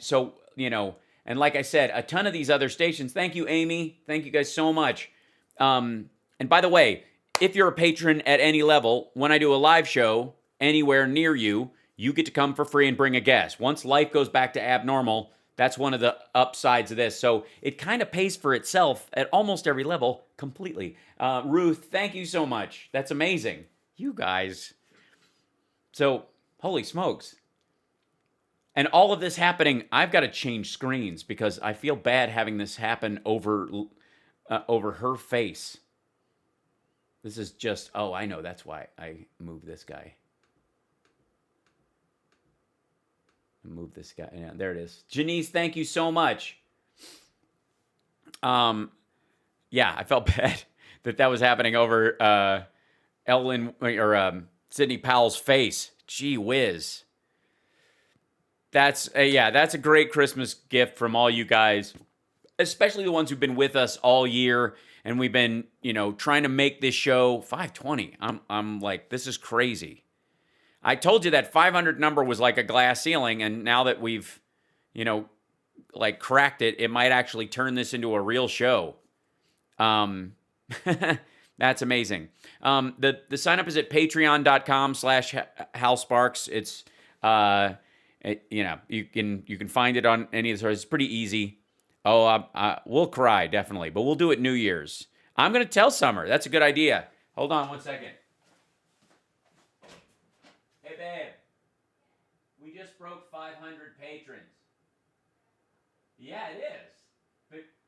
so, and like I said, a ton of these other stations. Thank you, Amy. Thank you guys so much. And by the way, if you're a patron at any level, when I do a live show anywhere near you, you get to come for free and bring a guest. Once life goes back to abnormal, that's one of the upsides of this. So it kind of pays for itself at almost every level completely. Ruth, thank you so much. That's amazing. You guys. So, holy smokes. And all of this happening, I've got to change screens because I feel bad having this happen over her face. This is just, I know. That's why I moved this guy. Move this guy. Yeah, there it is. Janice, thank you so much. Yeah, I felt bad that was happening over Ellen or Sidney Powell's face. Gee whiz. That's a great Christmas gift from all you guys, especially the ones who've been with us all year, and we've been, trying to make this show 520. I'm like, this is crazy. I told you that 500 number was like a glass ceiling, and now that we've, cracked it, it might actually turn this into a real show. That's amazing. The sign up is at patreon.com/Hal Sparks. It's, you can find it on any of the sources. It's pretty easy. We'll cry, definitely, but we'll do it New Year's. I'm going to tell Summer. That's a good idea. Hold on one second. Hey, babe, we just broke 500 patrons. Yeah, it is.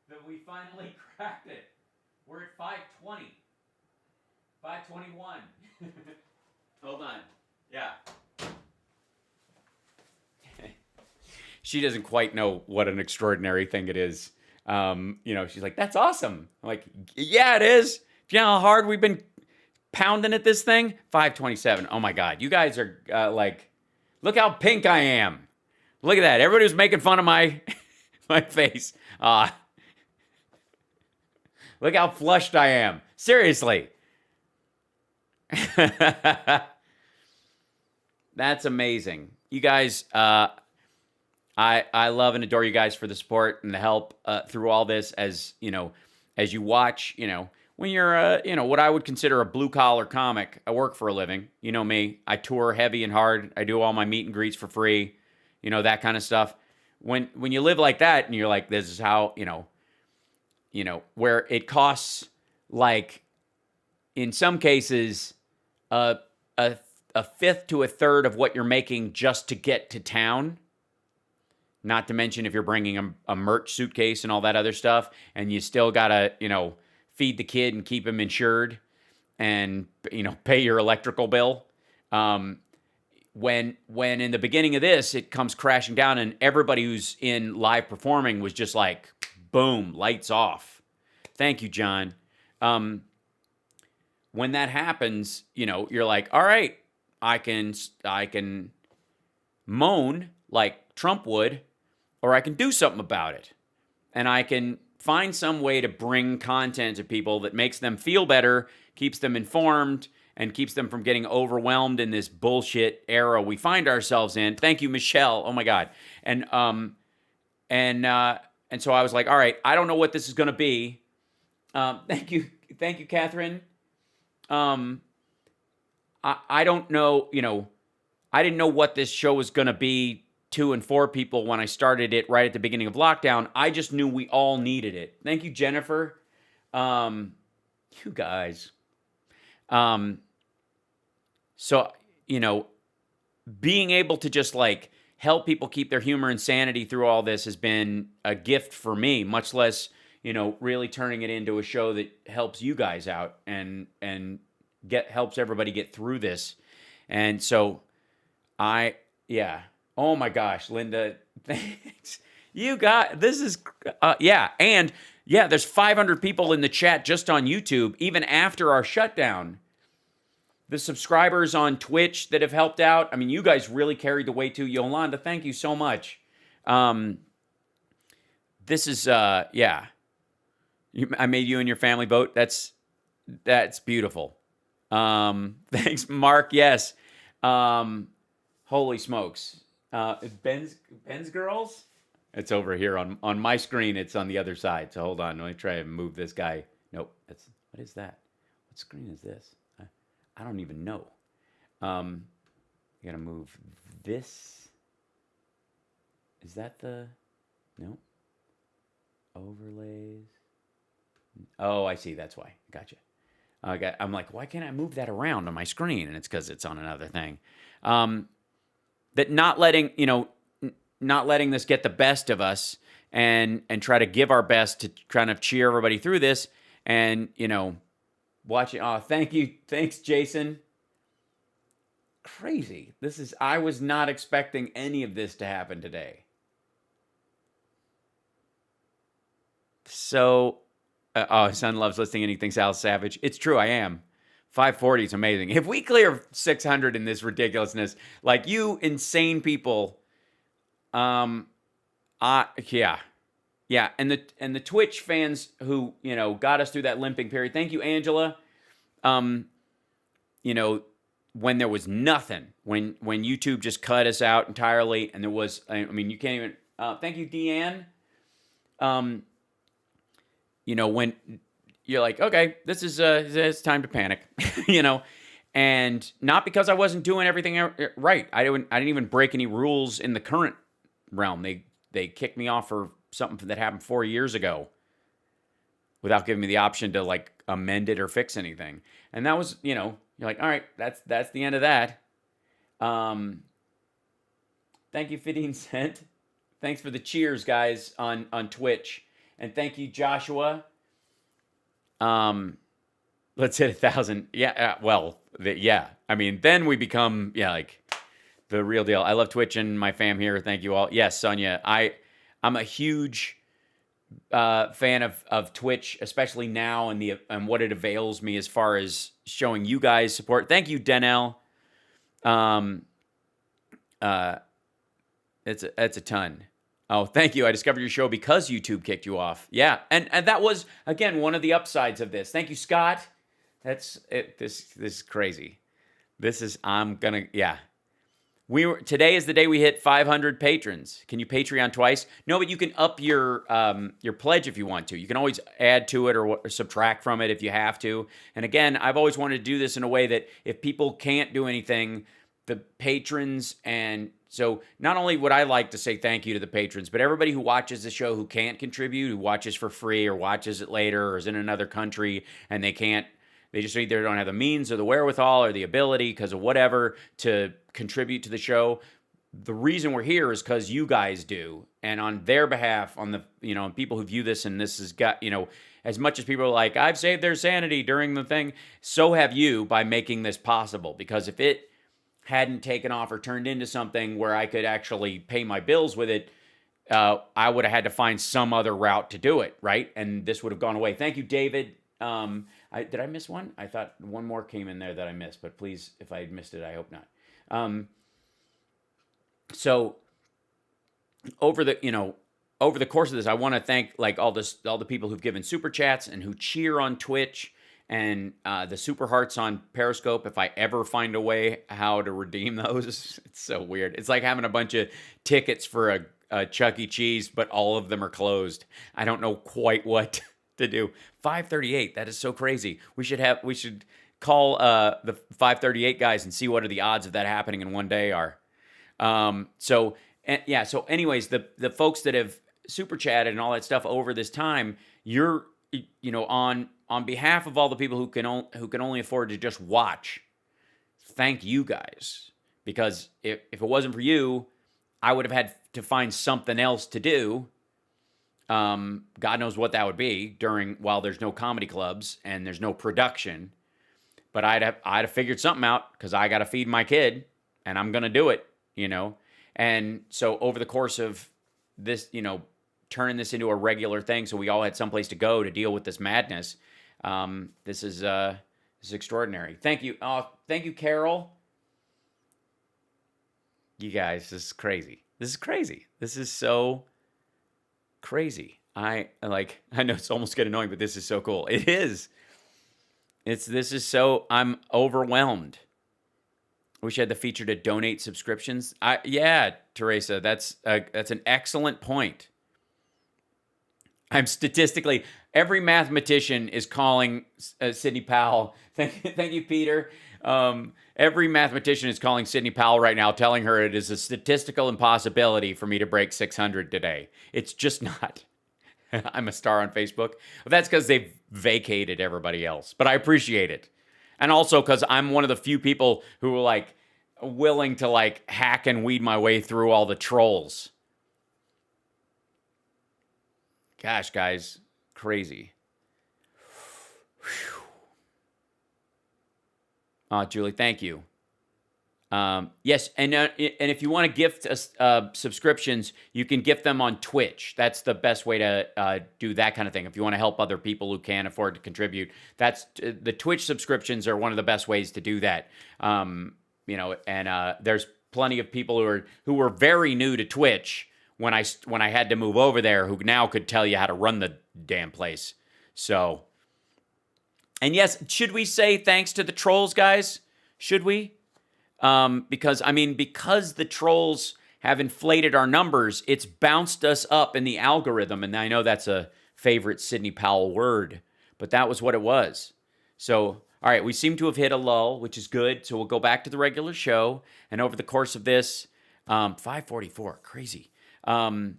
But we finally cracked it. We're at 520. 521. Hold on. Yeah. She doesn't quite know what an extraordinary thing it is. She's like, that's awesome. I'm like, yeah, it is. Do you know how hard we've been pounding at this thing? 527. Oh my God. You guys are look how pink I am. Look at that. Everybody was making fun of my face. Look how flushed I am. Seriously. That's amazing. You guys, I love and adore you guys for the support and the help through all this. As you watch, when you're what I would consider a blue collar comic. I work for a living. You know me. I tour heavy and hard. I do all my meet and greets for free. That kind of stuff. When you live like that and you're like, this is how where it costs, like, in some cases, a fifth to a third of what you're making just to get to town. Not to mention if you're bringing a merch suitcase and all that other stuff, and you still gotta, feed the kid and keep him insured, and pay your electrical bill. When in the beginning of this, it comes crashing down, and everybody who's in live performing was just like, boom, lights off. Thank you, John. When that happens, you're like, all right, I can moan like Trump would, or I can do something about it. And I can find some way to bring content to people that makes them feel better, keeps them informed, and keeps them from getting overwhelmed in this bullshit era we find ourselves in. Thank you, Michelle. Oh my God. And so I was like, all right, I don't know what this is going to be. Thank you, Catherine. I don't know, I didn't know what this show was going to be 2 and 4 people when I started it right at the beginning of lockdown. I just knew we all needed it. Thank you, Jennifer. You guys. So, being able to just help people keep their humor and sanity through all this has been a gift for me, much less, really turning it into a show that helps you guys out and helps everybody get through this. And so oh my gosh, Linda, thanks. This is, and there's 500 people in the chat just on YouTube, even after our shutdown. The subscribers on Twitch that have helped out, I mean, you guys really carried the weight too. Yolanda, thank you so much. This is, I made you and your family vote. That's beautiful. Thanks, Mark. Yes. Holy smokes. Ben's Girls? It's over here on my screen. It's on the other side. So hold on. Let me try and move this guy. Nope. What is that? What screen is this? I don't even know. I gotta move this. Is that no? Overlays. Oh, I see. That's why. Gotcha. I'm like, why can't I move that around on my screen? And it's because it's on another thing. That not letting this get the best of us, and try to give our best to kind of cheer everybody through this, and watching. Oh, thank you. Thanks, Jason. Crazy. I was not expecting any of this to happen today. So, his son loves listening and he thinks Al's savage. It's true, I am. 540 is amazing. If we clear 600 in this ridiculousness, like you insane people, yeah. And the Twitch fans who, got us through that limping period. Thank you, Angela. When there was nothing, when YouTube just cut us out entirely, and there was, you can't even, thank you, Deanne. When you're like, okay, this is it's time to panic, and not because I wasn't doing everything right. I didn't even break any rules in the current realm. They kicked me off for something that happened 4 years ago without giving me the option to amend it or fix anything. And that was, you're like, all right, that's the end of that. Thank you, 15 Cent. Thanks for the cheers, guys, on Twitch. And thank you, Joshua. Let's hit 1,000. Yeah. Yeah. I mean, then we become, like the real deal. I love Twitch and my fam here. Thank you all. Yes, Sonia. I'm a huge fan of Twitch, especially now and what it avails me as far as showing you guys support. Thank you, Denell. It's a ton. Oh, thank you. I discovered your show because YouTube kicked you off. Yeah, and that was again one of the upsides of this. Thank you, Scott. That's it. This is crazy. Today is the day we hit 500 patrons. Can you Patreon twice? No, but you can up your pledge if you want to. You can always add to it or subtract from it if you have to. And again, I've always wanted to do this in a way that if people can't do anything, the patrons, and so not only would I like to say thank you to the patrons, but everybody who watches the show who can't contribute, who watches for free or watches it later or is in another country and they just either don't have the means or the wherewithal or the ability because of whatever to contribute to the show. The reason we're here is because you guys do. And on their behalf, on the, people who view this, and this has got, as much as people are like, I've saved their sanity during the thing, so have you by making this possible. Because if it hadn't taken off or turned into something where I could actually pay my bills with it, I would have had to find some other route to do it, right? And this would have gone away. Thank you, David. Did I miss one? I thought one more came in there that I missed, but please, if I missed it, I hope not. So over the course of this, I want to thank all the people who've given super chats and who cheer on Twitch and the super hearts on Periscope. If I ever find a way how to redeem those, it's so weird. It's like having a bunch of tickets for a Chuck E. Cheese, but all of them are closed. I don't know quite what to do. 538. That is so crazy. We should call the 538 guys and see what are the odds of that happening in one day are. So anyways, the folks that have super chatted and all that stuff over this time, you're on behalf of all the people who can only afford to just watch, thank you guys. Because if it wasn't for you, I would have had to find something else to do. God knows what that would be while there's no comedy clubs and there's no production. But I'd have figured something out because I got to feed my kid and I'm going to do it, And so over the course of this, turning this into a regular thing so we all had someplace to go to deal with this madness. This is extraordinary. Thank you. Thank you, Carol. You guys, this is crazy. This is so crazy. I know it's almost getting annoying, but this is so cool. It is. I'm overwhelmed. I wish I had the feature to donate subscriptions. Yeah, Teresa, that's an excellent point. Every mathematician is calling Sidney Powell. Thank you, Peter. Every mathematician is calling Sidney Powell right now, telling her it is a statistical impossibility for me to break 600 today. It's just not. I'm a star on Facebook. But that's because they've vacated everybody else. But I appreciate it. And also because I'm one of the few people who are willing to hack and weed my way through all the trolls. Gosh, guys, crazy. Julie, thank you. Yes, and if you want to gift us subscriptions, you can gift them on Twitch. That's the best way to do that kind of thing. If you want to help other people who can't afford to contribute, the Twitch subscriptions are one of the best ways to do that. And there's plenty of people who were very new to Twitch when I had to move over there, who now could tell you how to run the damn place. So, and yes, should we say thanks to the trolls, guys? Should we? Because the trolls have inflated our numbers, it's bounced us up in the algorithm. And I know that's a favorite Sidney Powell word, but that was what it was. So, all right, we seem to have hit a lull, which is good. So we'll go back to the regular show. And over the course of this, 544, crazy. If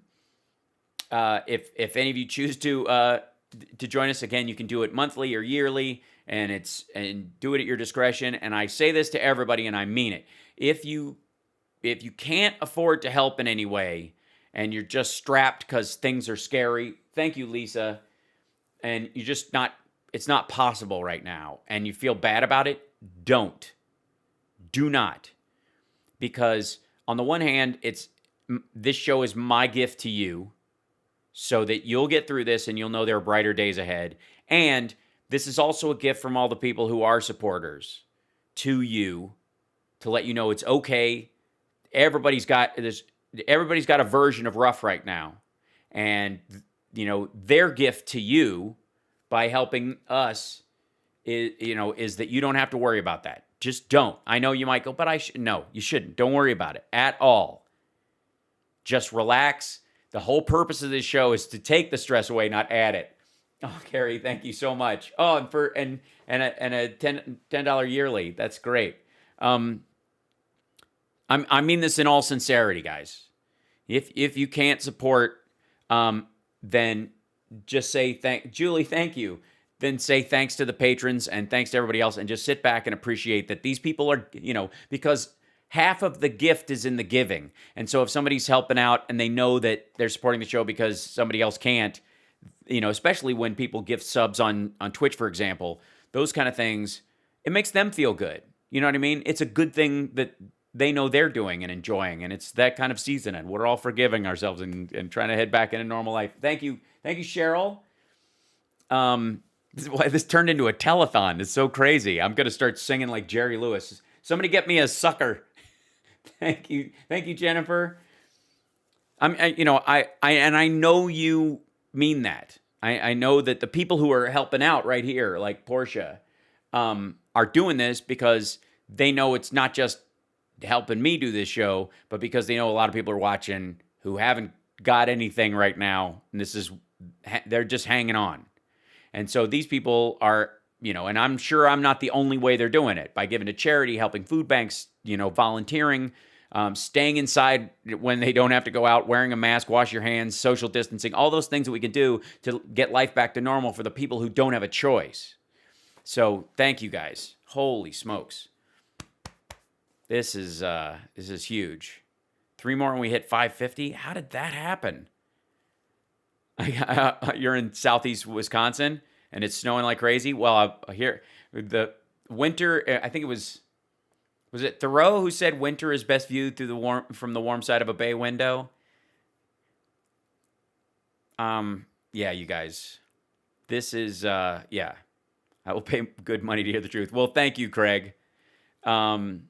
any of you choose to join us, again, you can do it monthly or yearly, and do it at your discretion. And I say this to everybody, and I mean it. If you can't afford to help in any way, and you're just strapped because things are scary, thank you, Lisa, and you're just not it's not possible right now and you feel bad about it, don't. Do not. Because on the one hand, this show is my gift to you so that you'll get through this and you'll know there are brighter days ahead. And this is also a gift from all the people who are supporters to you to let you know it's okay. Everybody's got a version of rough right now. And, their gift to you by helping us is that you don't have to worry about that. Just don't. I know you might go, but no, you shouldn't. Don't worry about it at all. Just relax. The whole purpose of this show is to take the stress away, not add it. Oh, Carrie, thank you so much. Oh, and a $10 yearly. That's great. I mean this in all sincerity, guys. If you can't support, then just say Julie, thank you. Then say thanks to the patrons and thanks to everybody else, and just sit back and appreciate that these people are, because half of the gift is in the giving. And so if somebody's helping out and they know that they're supporting the show because somebody else can't, especially when people gift subs on Twitch, for example, those kind of things, it makes them feel good. You know what I mean? It's a good thing that they know they're doing and enjoying, and it's that kind of season, and we're all forgiving ourselves and trying to head back into normal life. Thank you, Cheryl. This turned into a telethon. It's so crazy. I'm gonna start singing like Jerry Lewis. Somebody get me a sucker. Thank you, Jennifer. I know you mean that. I know that the people who are helping out right here, like Portia, are doing this because they know it's not just helping me do this show, but because they know a lot of people are watching who haven't got anything right now, and they're just hanging on. And so these people are, and I'm sure I'm not the only way they're doing it, by giving to charity, helping food banks, volunteering, staying inside when they don't have to go out, wearing a mask, wash your hands, social distancing, all those things that we can do to get life back to normal for the people who don't have a choice. So thank you guys. Holy smokes. This is huge. 3 more and we hit 550. How did that happen? You're in southeast Wisconsin and it's snowing like crazy. Well, here the winter. I think it was it Thoreau who said winter is best viewed from the warm side of a bay window. Yeah, you guys. This is yeah. I will pay good money to hear the truth. Well, thank you, Craig. The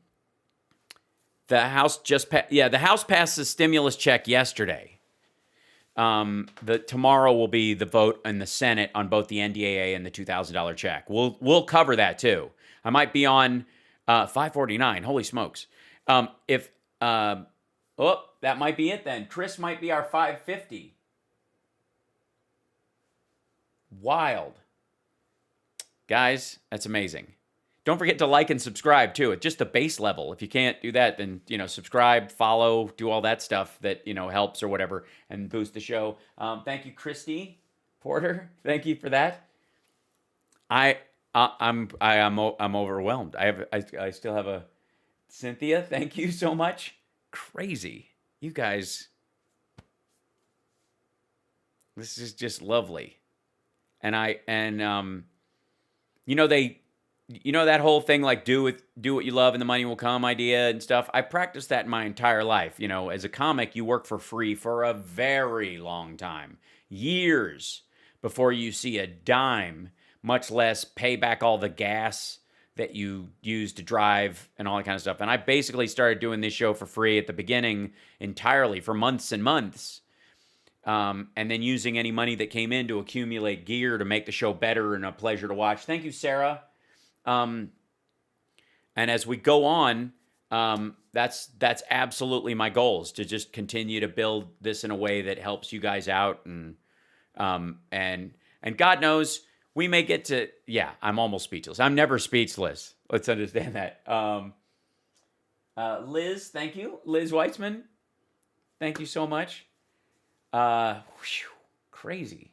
House the House passed the stimulus check yesterday. Tomorrow will be the vote in the Senate on both the NDAA and the $2,000 check. We'll cover that too. I might be on 549. Holy smokes! That might be it then. Chris might be our 550. Wild, guys. That's amazing. Don't forget to like and subscribe, too, at just the base level. If you can't do that, then, subscribe, follow, do all that stuff that, helps or whatever and boost the show. Thank you, Christy Porter. Thank you for that. I'm overwhelmed. I still have a Cynthia. Thank you so much. Crazy. You guys. This is just lovely. And that whole thing, like do what you love and the money will come idea and stuff. I practiced that my entire life. As a comic, you work for free for a very long time, years before you see a dime, much less pay back all the gas that you use to drive and all that kind of stuff. And I basically started doing this show for free at the beginning entirely for months and months. And then using any money that came in to accumulate gear to make the show better and a pleasure to watch. Thank you, Sarah. And as we go on, that's absolutely my goal, is to just continue to build this in a way that helps you guys out. And God knows we may get to, I'm almost speechless. I'm never speechless. Let's understand that. Liz, thank you. Liz Weitzman, thank you so much. Crazy.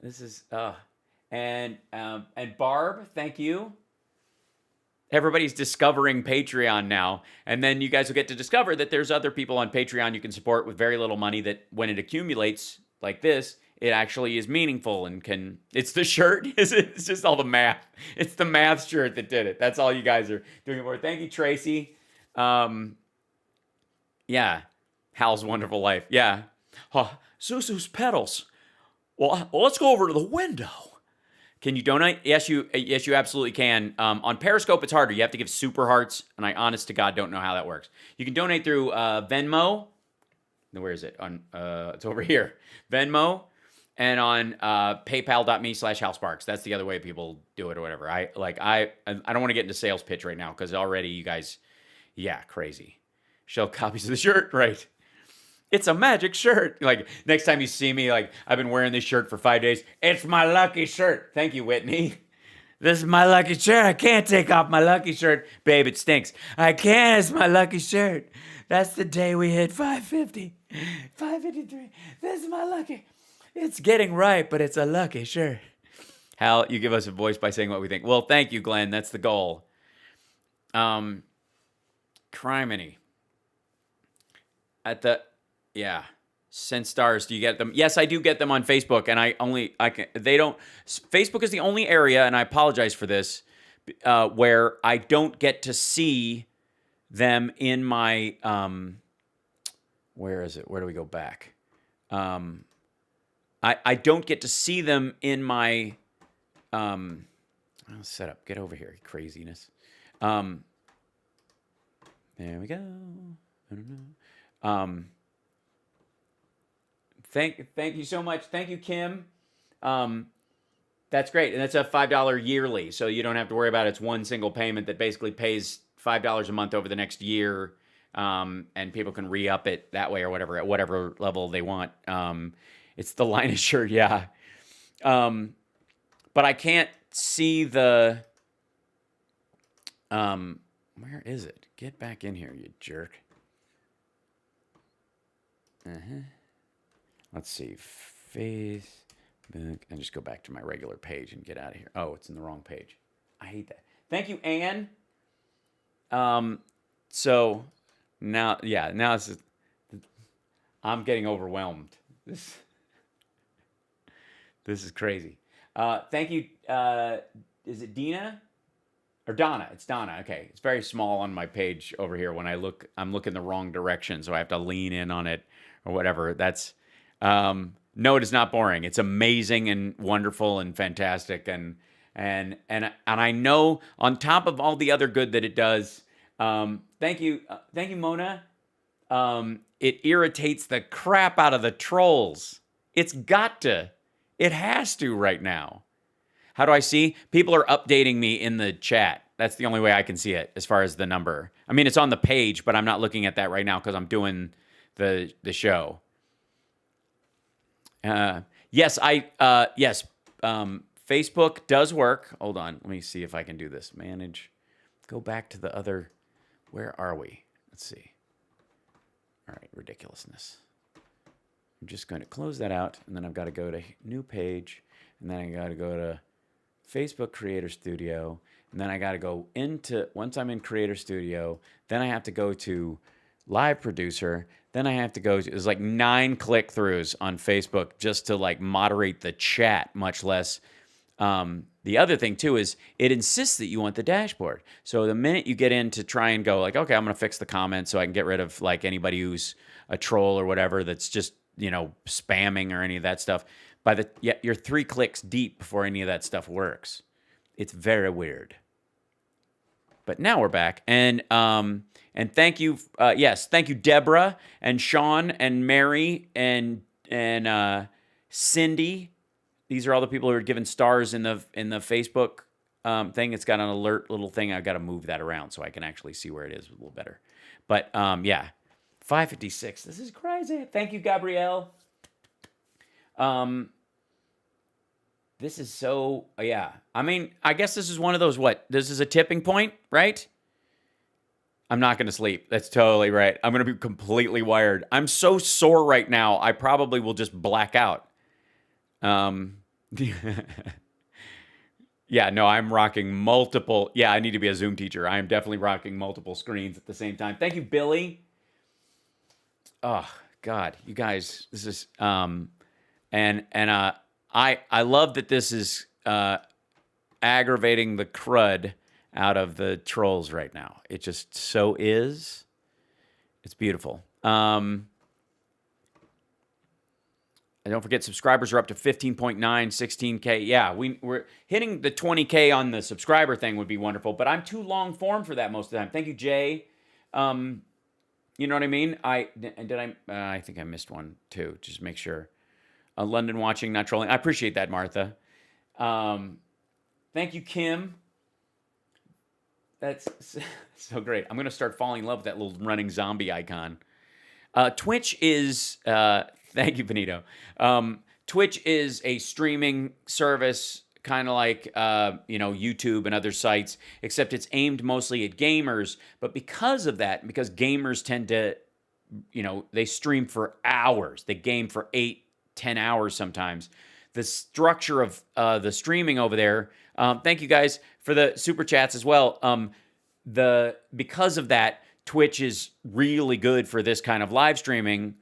This is, and Barb, thank you. Everybody's discovering Patreon now. And then you guys will get to discover that there's other people on Patreon you can support with very little money that when it accumulates like this, it actually is meaningful and can. It's the shirt. It's just all the math. It's the math shirt that did it. That's all you guys are doing it for. Thank you, Tracy. Yeah, Hal's Wonderful Life. Yeah, Susu's pedals. Well, let's go over to the window. Can you donate? Yes, you absolutely can. On Periscope, it's harder. You have to give super hearts, and I, honest to God, don't know how that works. You can donate through Venmo. Where is it? It's over here. Venmo, and on PayPal.me/Hal Sparks. That's the other way people do it or whatever. I don't want to get into sales pitch right now because already you guys, crazy. Show copies of the shirt, right? It's a magic shirt. Like, next time you see me, like, I've been wearing this shirt for 5 days. It's my lucky shirt. Thank you, Whitney. This is my lucky shirt. I can't take off my lucky shirt. Babe, it stinks. I can't. It's my lucky shirt. That's the day we hit 550. 553. This is my lucky. It's getting right, but it's a lucky shirt. Hal, you give us a voice by saying what we think. Well, thank you, Glenn. That's the goal. Criminy. Send stars. Do you get them? Yes, I do get them on Facebook, and Facebook is the only area, and I apologize for this, where I don't get to see them in my, where is it? Where do we go back? I don't get to see them in my, setup. Get over here, craziness. There we go. I don't know. Thank you so much. Thank you, Kim. That's great. And that's a $5 yearly, so you don't have to worry about it. It's one single payment that basically pays $5 a month over the next year, and people can re-up it that way or whatever, at whatever level they want. It's the Linus shirt, yeah. But I can't see the... where is it? Get back in here, you jerk. Let's see, Facebook, and just go back to my regular page and get out of here. Oh, it's in the wrong page. I hate that. Thank you, Anne. So now it's just, I'm getting overwhelmed. This is crazy. Thank you. Is it Dina or Donna? It's Donna. Okay, it's very small on my page over here. When I look, I'm looking the wrong direction, so I have to lean in on it or whatever. That's. No, it is not boring. It's amazing and wonderful and fantastic, and I know on top of all the other good that it does. Thank you, Mona. It irritates the crap out of the trolls. It has to right now. How do I see? People are updating me in the chat. That's the only way I can see it as far as the number. I mean, it's on the page, but I'm not looking at that right now because I'm doing the show. Yes, Facebook does work. Hold on. Let me see if I can do this. Manage. Go back to the other. Where are we? Let's see. All right. Ridiculousness. I'm just going to close that out. And then I've got to go to new page. And then I got to go to Facebook Creator Studio. And then I got to go into, once I'm in Creator Studio, then I have to go to Live Producer. Then I have to go, there's like 9 click-throughs on Facebook just to like moderate the chat, much less. The other thing too is it insists that you want the dashboard. So the minute you get in to try and go like, okay, I'm going to fix the comments so I can get rid of like anybody who's a troll or whatever that's just, spamming or any of that stuff. You're 3 clicks deep before any of that stuff works. It's very weird. But now we're back. And thank you, thank you, Deborah and Sean and Mary and Cindy. These are all the people who are given stars in the Facebook thing. It's got an alert little thing. I've got to move that around so I can actually see where it is a little better. But 556. This is crazy. Thank you, Gabrielle. This is so, I mean, I guess this is one of those, this is a tipping point, right? I'm not going to sleep. That's totally right. I'm going to be completely wired. I'm so sore right now, I probably will just black out. I'm rocking multiple. I need to be a Zoom teacher. I am definitely rocking multiple screens at the same time. Thank you, Billy. Oh, God, you guys, this is, And I love that this is aggravating the crud out of the trolls right now. It just so is. It's beautiful. And don't forget, subscribers are up to 15.9, 16K. Yeah, we're hitting the 20K on the subscriber thing would be wonderful, but I'm too long form for that most of the time. Thank you, Jay. You know what I mean? I think I missed one too. Just make sure. London watching, not trolling. I appreciate that, Martha. Thank you, Kim. That's so great. I'm going to start falling in love with that little running zombie icon. Twitch is... thank you, Benito. Twitch is a streaming service, kind of like YouTube and other sites, except it's aimed mostly at gamers. But because of that, because gamers tend to, they stream for hours. They game for 8-10 hours sometimes. The structure of the streaming over there. Thank you guys for the super chats as well. Because of that, Twitch is really good for this kind of live streaming.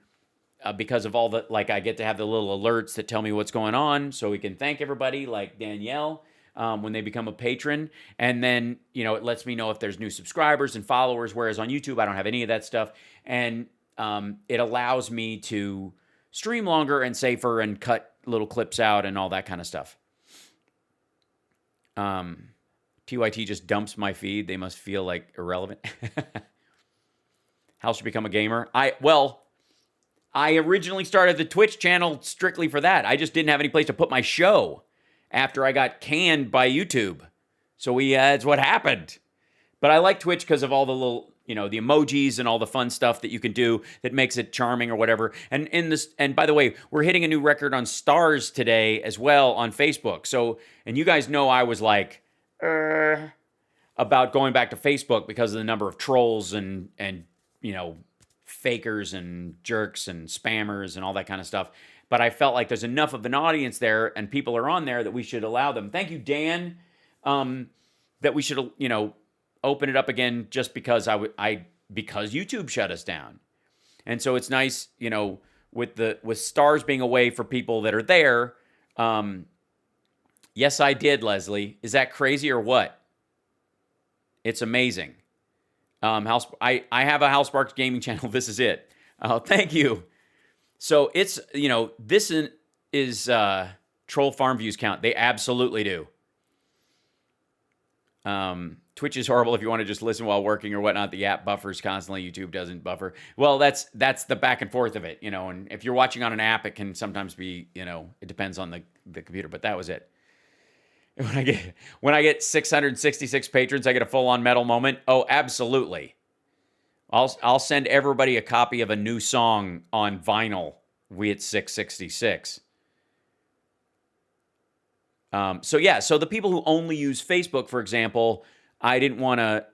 Because of all the, I get to have the little alerts that tell me what's going on, so we can thank everybody, like Danielle, when they become a patron. And then, it lets me know if there's new subscribers and followers, whereas on YouTube, I don't have any of that stuff. And it allows me to stream longer and safer and cut little clips out and all that kind of stuff. TYT just dumps my feed. They must feel like irrelevant. How should become a gamer? I originally started the Twitch channel strictly for that. I just didn't have any place to put my show after I got canned by YouTube. So that's what happened. But I like Twitch because of all the little, the emojis and all the fun stuff that you can do that makes it charming or whatever. And by the way, we're hitting a new record on stars today as well on Facebook. So, and you guys know I was like, about going back to Facebook because of the number of trolls and fakers and jerks and spammers and all that kind of stuff. But I felt like there's enough of an audience there and people are on there that we should allow them. Thank you, Dan, that we should, open it up again just because because YouTube shut us down. And so it's nice, with stars being away for people that are there. Yes, I did, Leslie. Is that crazy or what? It's amazing. I have a Hal Sparks gaming channel. This is it. Thank you. So it's, this is troll farm views count. They absolutely do. Twitch is horrible if you want to just listen while working or whatnot. The app buffers constantly. YouTube doesn't buffer. Well, that's the back and forth of it, and if you're watching on an app, it can sometimes be, it depends on the computer, but that was it. When I get 666 patrons, I get a full-on metal moment. Oh, absolutely. I'll send everybody a copy of a new song on vinyl. We at 666. So the people who only use Facebook, for example, I didn't want to,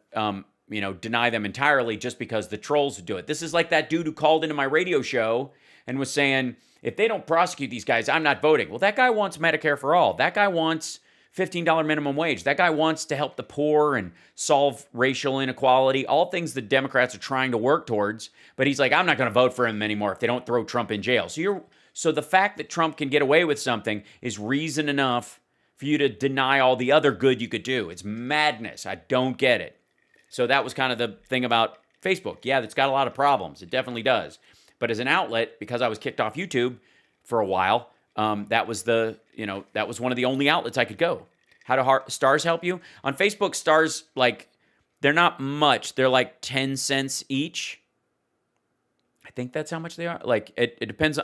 deny them entirely just because the trolls would do it. This is like that dude who called into my radio show and was saying, if they don't prosecute these guys, I'm not voting. Well, that guy wants Medicare for all. That guy wants $15 minimum wage. That guy wants to help the poor and solve racial inequality, all things the Democrats are trying to work towards. But he's like, I'm not going to vote for him anymore if they don't throw Trump in jail. So the fact that Trump can get away with something is reason enough for you to deny all the other good you could do. It's madness. I don't get it. So that was kind of the thing about Facebook. Yeah, it's got a lot of problems. It definitely does. But as an outlet, because I was kicked off YouTube for a while, that was one of the only outlets I could go. How do stars help you? On Facebook, stars, they're not much. They're like 10 cents each. I think that's how much they are. It depends.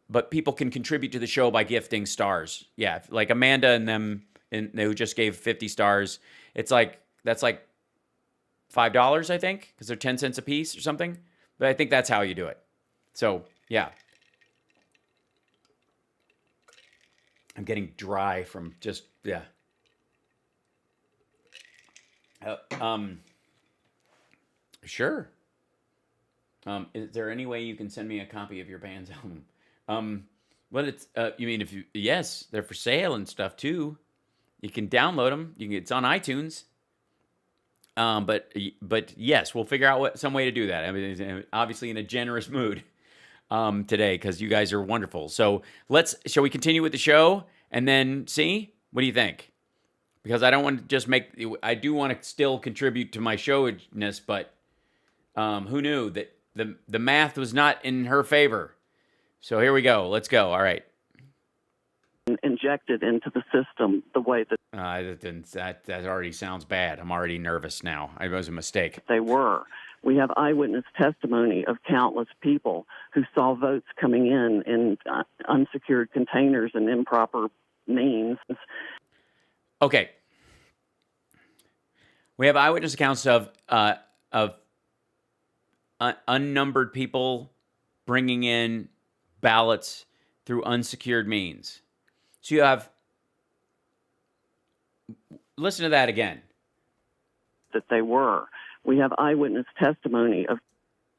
But people can contribute to the show by gifting stars. Yeah, like Amanda and them, who just gave 50 stars. That's like $5, I think, because they're 10 cents a piece or something. But I think that's how you do it. So, yeah. I'm getting dry from just, yeah. Sure. Is there any way you can send me a copy of your band's album? Well, it's, you mean yes, they're for sale and stuff too. You can download them. It's on iTunes. But yes, we'll figure out some way to do that. I mean, obviously in a generous mood. today because you guys are wonderful. So shall we continue with the show and then see? What do you think? Because I don't want to just I do want to still contribute to my showness, but who knew that the math was not in her favor? So here we go. Let's go. All right. Injected into the system the way that that already sounds bad. I'm already nervous now. It was a mistake. they were. We have eyewitness testimony of countless people who saw votes coming in unsecured containers and improper means. Okay. We have eyewitness accounts of unnumbered people bringing in ballots through unsecured means. So you have, listen to that again. That they were. We have eyewitness testimony of.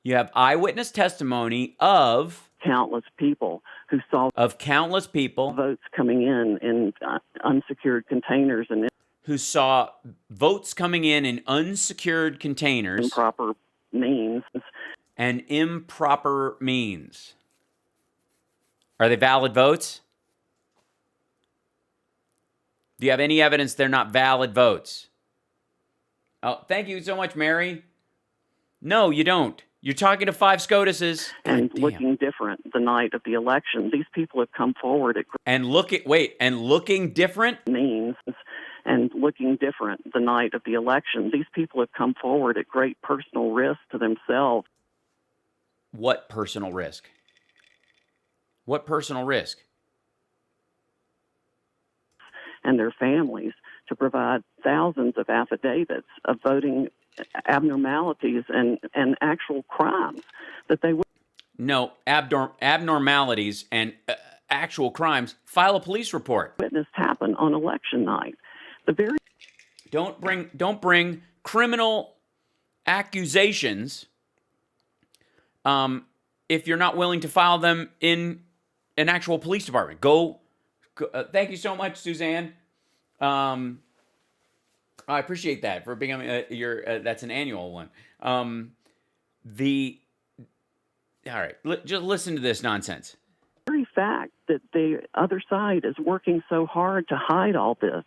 You have eyewitness testimony of Countless people who saw. Of countless people. Votes coming in unsecured containers and. Who saw votes coming in unsecured containers. Improper means. And improper means. Are they valid votes? Do you have any evidence they're not valid votes? Oh, thank you so much, Mary. No, you don't. You're talking to 5 SCOTUSes. And looking different the night of the election. These people have come forward at looking different? Means. And looking different the night of the election. These people have come forward at great personal risk to themselves. What personal risk? What personal risk? And their families to provide thousands of affidavits of voting abnormalities and actual crimes that they would. No, abnormalities and actual crimes. File a police report. Witnessed happen on election night. Don't bring criminal accusations if you're not willing to file them in an actual police department. Go thank you so much, Suzanne. I appreciate that for being that's an annual one. All right, just listen to this nonsense. The very fact that the other side is working so hard to hide all this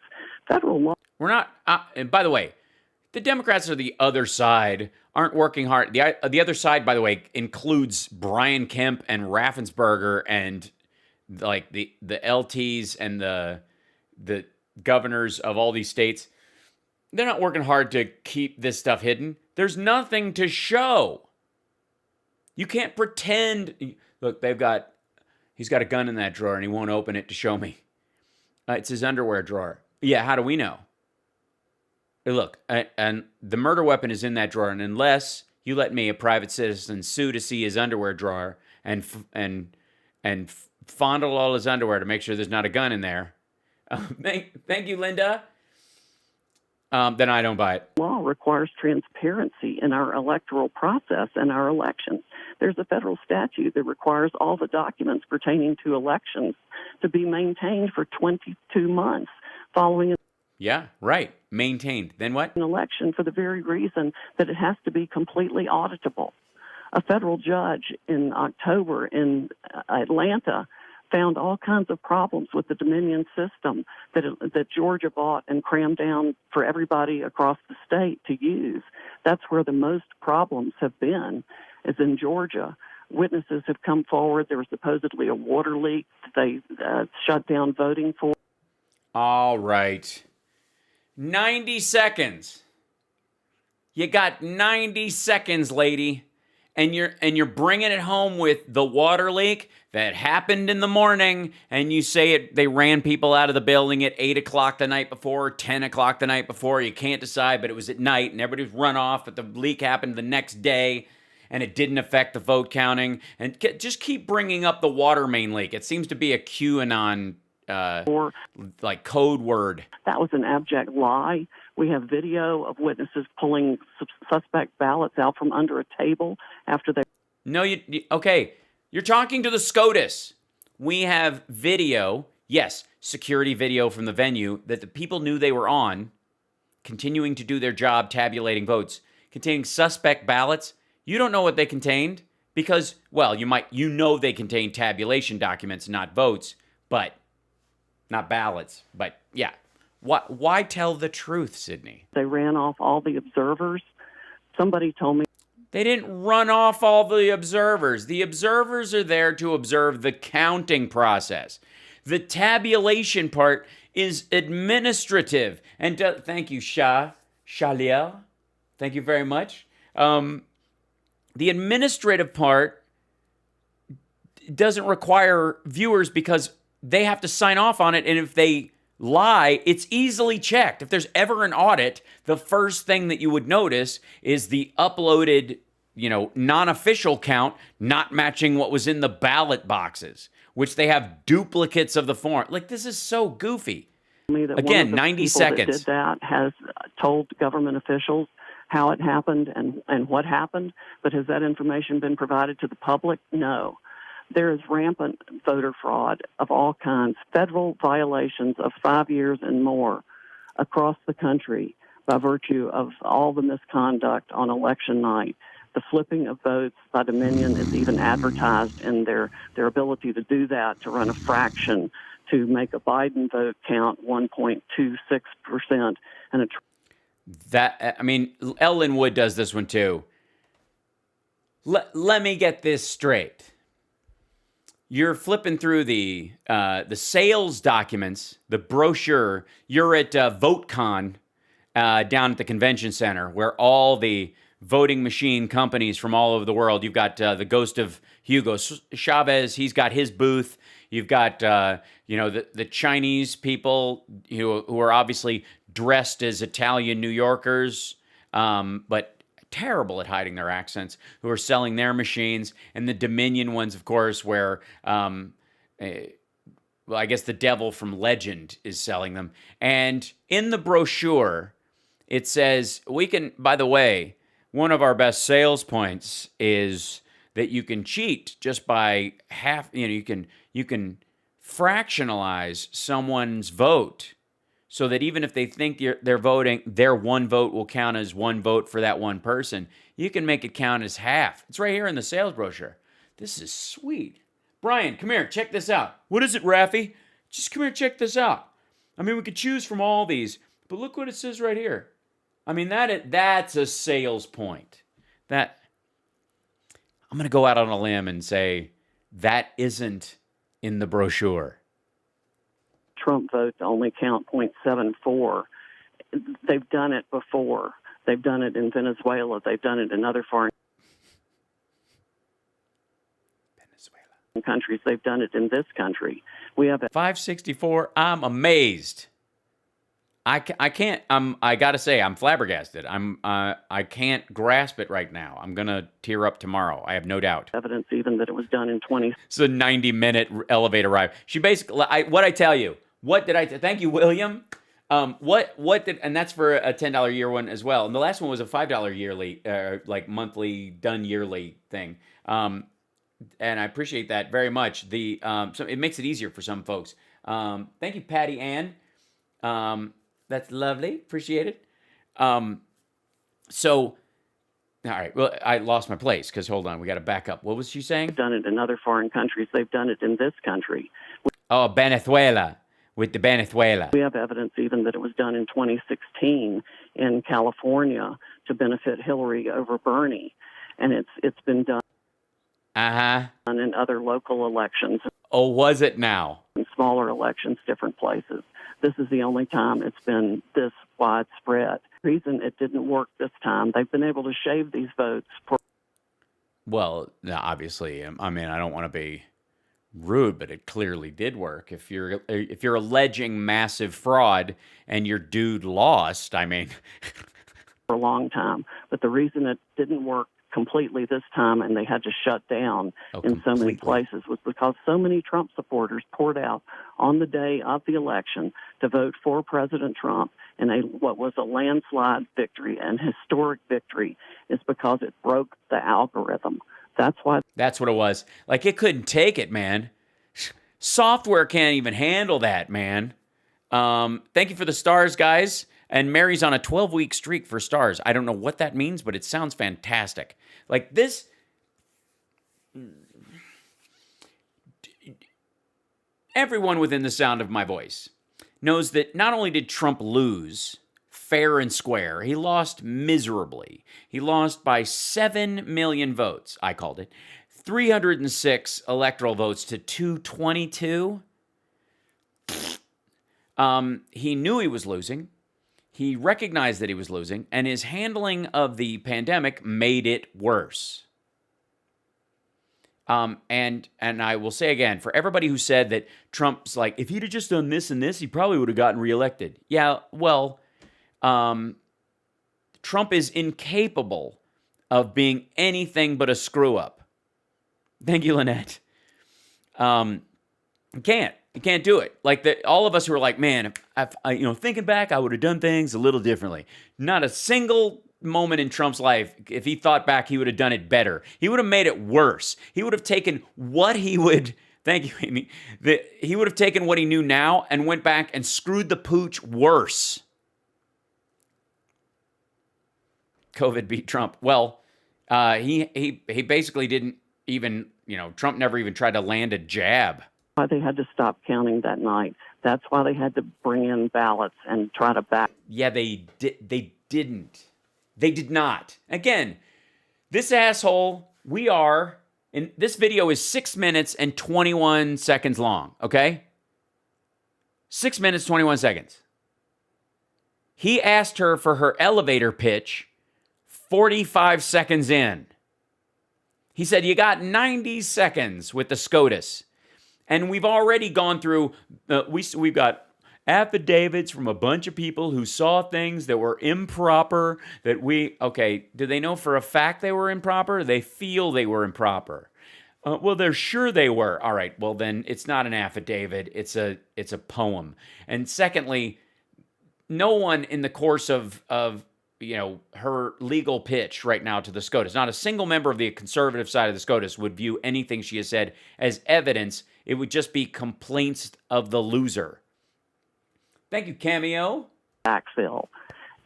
federal law. We're not. And by the way, the Democrats or the other side aren't working hard. The other side, by the way, includes Brian Kemp and Raffensperger and like the LTs and the governors of all these states. They're not working hard to keep this stuff hidden. There's nothing to show. You can't pretend. Look, he's got a gun in that drawer and he won't open it to show me. It's his underwear drawer. Yeah, how do we know? Look, and the murder weapon is in that drawer, and unless you let me, a private citizen, sue to see his underwear drawer and fondle all his underwear to make sure there's not a gun in there. Thank you, Linda. Then I don't buy it. Law requires transparency in our electoral process and our elections. There's a federal statute that requires all the documents pertaining to elections to be maintained for 22 months following. Yeah, right. Maintained. Then what? An election for the very reason that it has to be completely auditable. A federal judge in October in Atlanta found all kinds of problems with the Dominion system that Georgia bought and crammed down for everybody across the state to use. That's where the most problems have been, is in Georgia. Witnesses have come forward. There was supposedly a water leak that they shut down voting for. All right. 90 seconds. You got 90 seconds, lady. And you're bringing it home with the water leak that happened in the morning, and you say they ran people out of the building at 8 o'clock the night before, 10 o'clock the night before. You can't decide, but it was at night, and everybody was run off, but the leak happened the next day, and it didn't affect the vote counting. And just keep bringing up the water main leak. It seems to be a QAnon like code word. That was an abject lie. We have video of witnesses pulling suspect ballots out from under a table after they. No, okay. You're talking to the SCOTUS. We have video, yes, security video from the venue that the people knew they were on, continuing to do their job tabulating votes, containing suspect ballots. You don't know what they contained because, well, they contain tabulation documents, not votes, but not ballots. But yeah, why tell the truth, Sidney? They ran off all the observers. Somebody told me they didn't run off all the observers. The observers are there to observe the counting process. The tabulation part is administrative. And thank you, Shaliel. Thank you very much. The administrative part doesn't require viewers because they have to sign off on it. And if they lie, it's easily checked. If there's ever an audit, the first thing that you would notice is the uploaded, non-official count not matching what was in the ballot boxes, which they have duplicates of the form. Like, this is so goofy. Again, 90 seconds. That did that has told government officials how it happened and what happened, but has that information been provided to the public? No. There is rampant voter fraud of all kinds, federal violations of 5 years and more across the country by virtue of all the misconduct on election night. The flipping of votes by Dominion is even advertised in their ability to do that, to run a fraction, to make a Biden vote count 1.26%. And Ellen Wood does this one too. Let me get this straight. You're flipping through the sales documents, the brochure. You're at VoteCon down at the convention center, where all the voting machine companies from all over the world. You've got the ghost of Hugo Chavez. He's got his booth. You've got the Chinese people who are obviously dressed as Italian New Yorkers, but terrible at hiding their accents, who are selling their machines, and the Dominion ones, of course, where, I guess the devil from Legend is selling them. And in the brochure, it says, by the way, one of our best sales points is that you can cheat just by you can fractionalize someone's vote, so that even if they think they're voting, their one vote will count as one vote for that one person. You can make it count as half. It's right here in the sales brochure. This is sweet. Brian, come here. Check this out. What is it, Raffy? Just come here. Check this out. We could choose from all these, but look what it says right here. That's a sales point. I'm going to go out on a limb and say that isn't in the brochure. Trump votes only count 0.74. They've done it before. They've done it in Venezuela. They've done it in other foreign countries. They've done it in this country. We have 564. I'm amazed. I can't. I got to say, I'm flabbergasted. I can't grasp it right now. I'm gonna tear up tomorrow. I have no doubt. Evidence even that it was done in 20. It's a 90-minute elevator ride. She basically, what I tell you. What did I? Thank you, William. What did? And that's for a $10 a year one as well. And the last one was a $5 yearly, monthly done yearly thing. And I appreciate that very much. So it makes it easier for some folks. Thank you, Patty Ann. That's lovely. Appreciate it. So, all right. Well, I lost my place because hold on, we got to back up. What was she saying? They've done it in other foreign countries. They've done it in this country. Oh, Venezuela. With the Venezuela. We have evidence even that it was done in 2016 in California to benefit Hillary over Bernie, and it's been done in other local elections. Oh, was it now? In smaller elections, different places. This is the only time it's been this widespread. The reason it didn't work this time, they've been able to shave these votes. Well, obviously, I don't want to be rude, but it clearly did work. If you're alleging massive fraud and your dude lost, for a long time. But the reason it didn't work completely this time and they had to shut down in so many places was because so many Trump supporters poured out on the day of the election to vote for President Trump in what was a landslide victory, an historic victory, is because it broke the algorithm. That's why. That's what it was. Like, it couldn't take it, man. Software can't even handle that, man. Thank you for the stars, guys. And Mary's on a 12-week streak for stars. I don't know what that means, but it sounds fantastic. Like, this everyone within the sound of my voice knows that not only did Trump lose fair and square, he lost miserably. He lost by 7 million votes, I called it. 306 electoral votes to 222. He knew he was losing. He recognized that he was losing, and his handling of the pandemic made it worse. And I will say again, for everybody who said that Trump's like, if he'd have just done this and this, he probably would have gotten reelected. Yeah, well, Trump is incapable of being anything but a screw up. Thank you, Lynette. You can't do it. Like all of us who are like, man, thinking back, I would have done things a little differently. Not a single moment in Trump's life, if he thought back, he would have done it better. He would have made it worse. He would have taken what he would. Thank you, Amy. He would have taken what he knew now and went back and screwed the pooch worse. COVID beat Trump. Well, he basically didn't even. Trump never even tried to land a jab. Why they had to stop counting that night. That's why they had to bring in ballots and try to back. Yeah, they didn't. They did not. Again, this asshole, this video is 6 minutes and 21 seconds long, okay? 6 minutes, 21 seconds. He asked her for her elevator pitch 45 seconds in. He said, you got 90 seconds with the SCOTUS. And we've already gone through, we've got affidavits from a bunch of people who saw things that were improper okay, do they know for a fact they were improper? They feel they were improper. Well, they're sure they were. All right, well then it's not an affidavit, it's a poem. And secondly, no one in the course of her legal pitch right now to the SCOTUS, not a single member of the conservative side of the SCOTUS would view anything she has said as evidence. It would just be complaints of the loser. Thank you, Cameo. Backfill.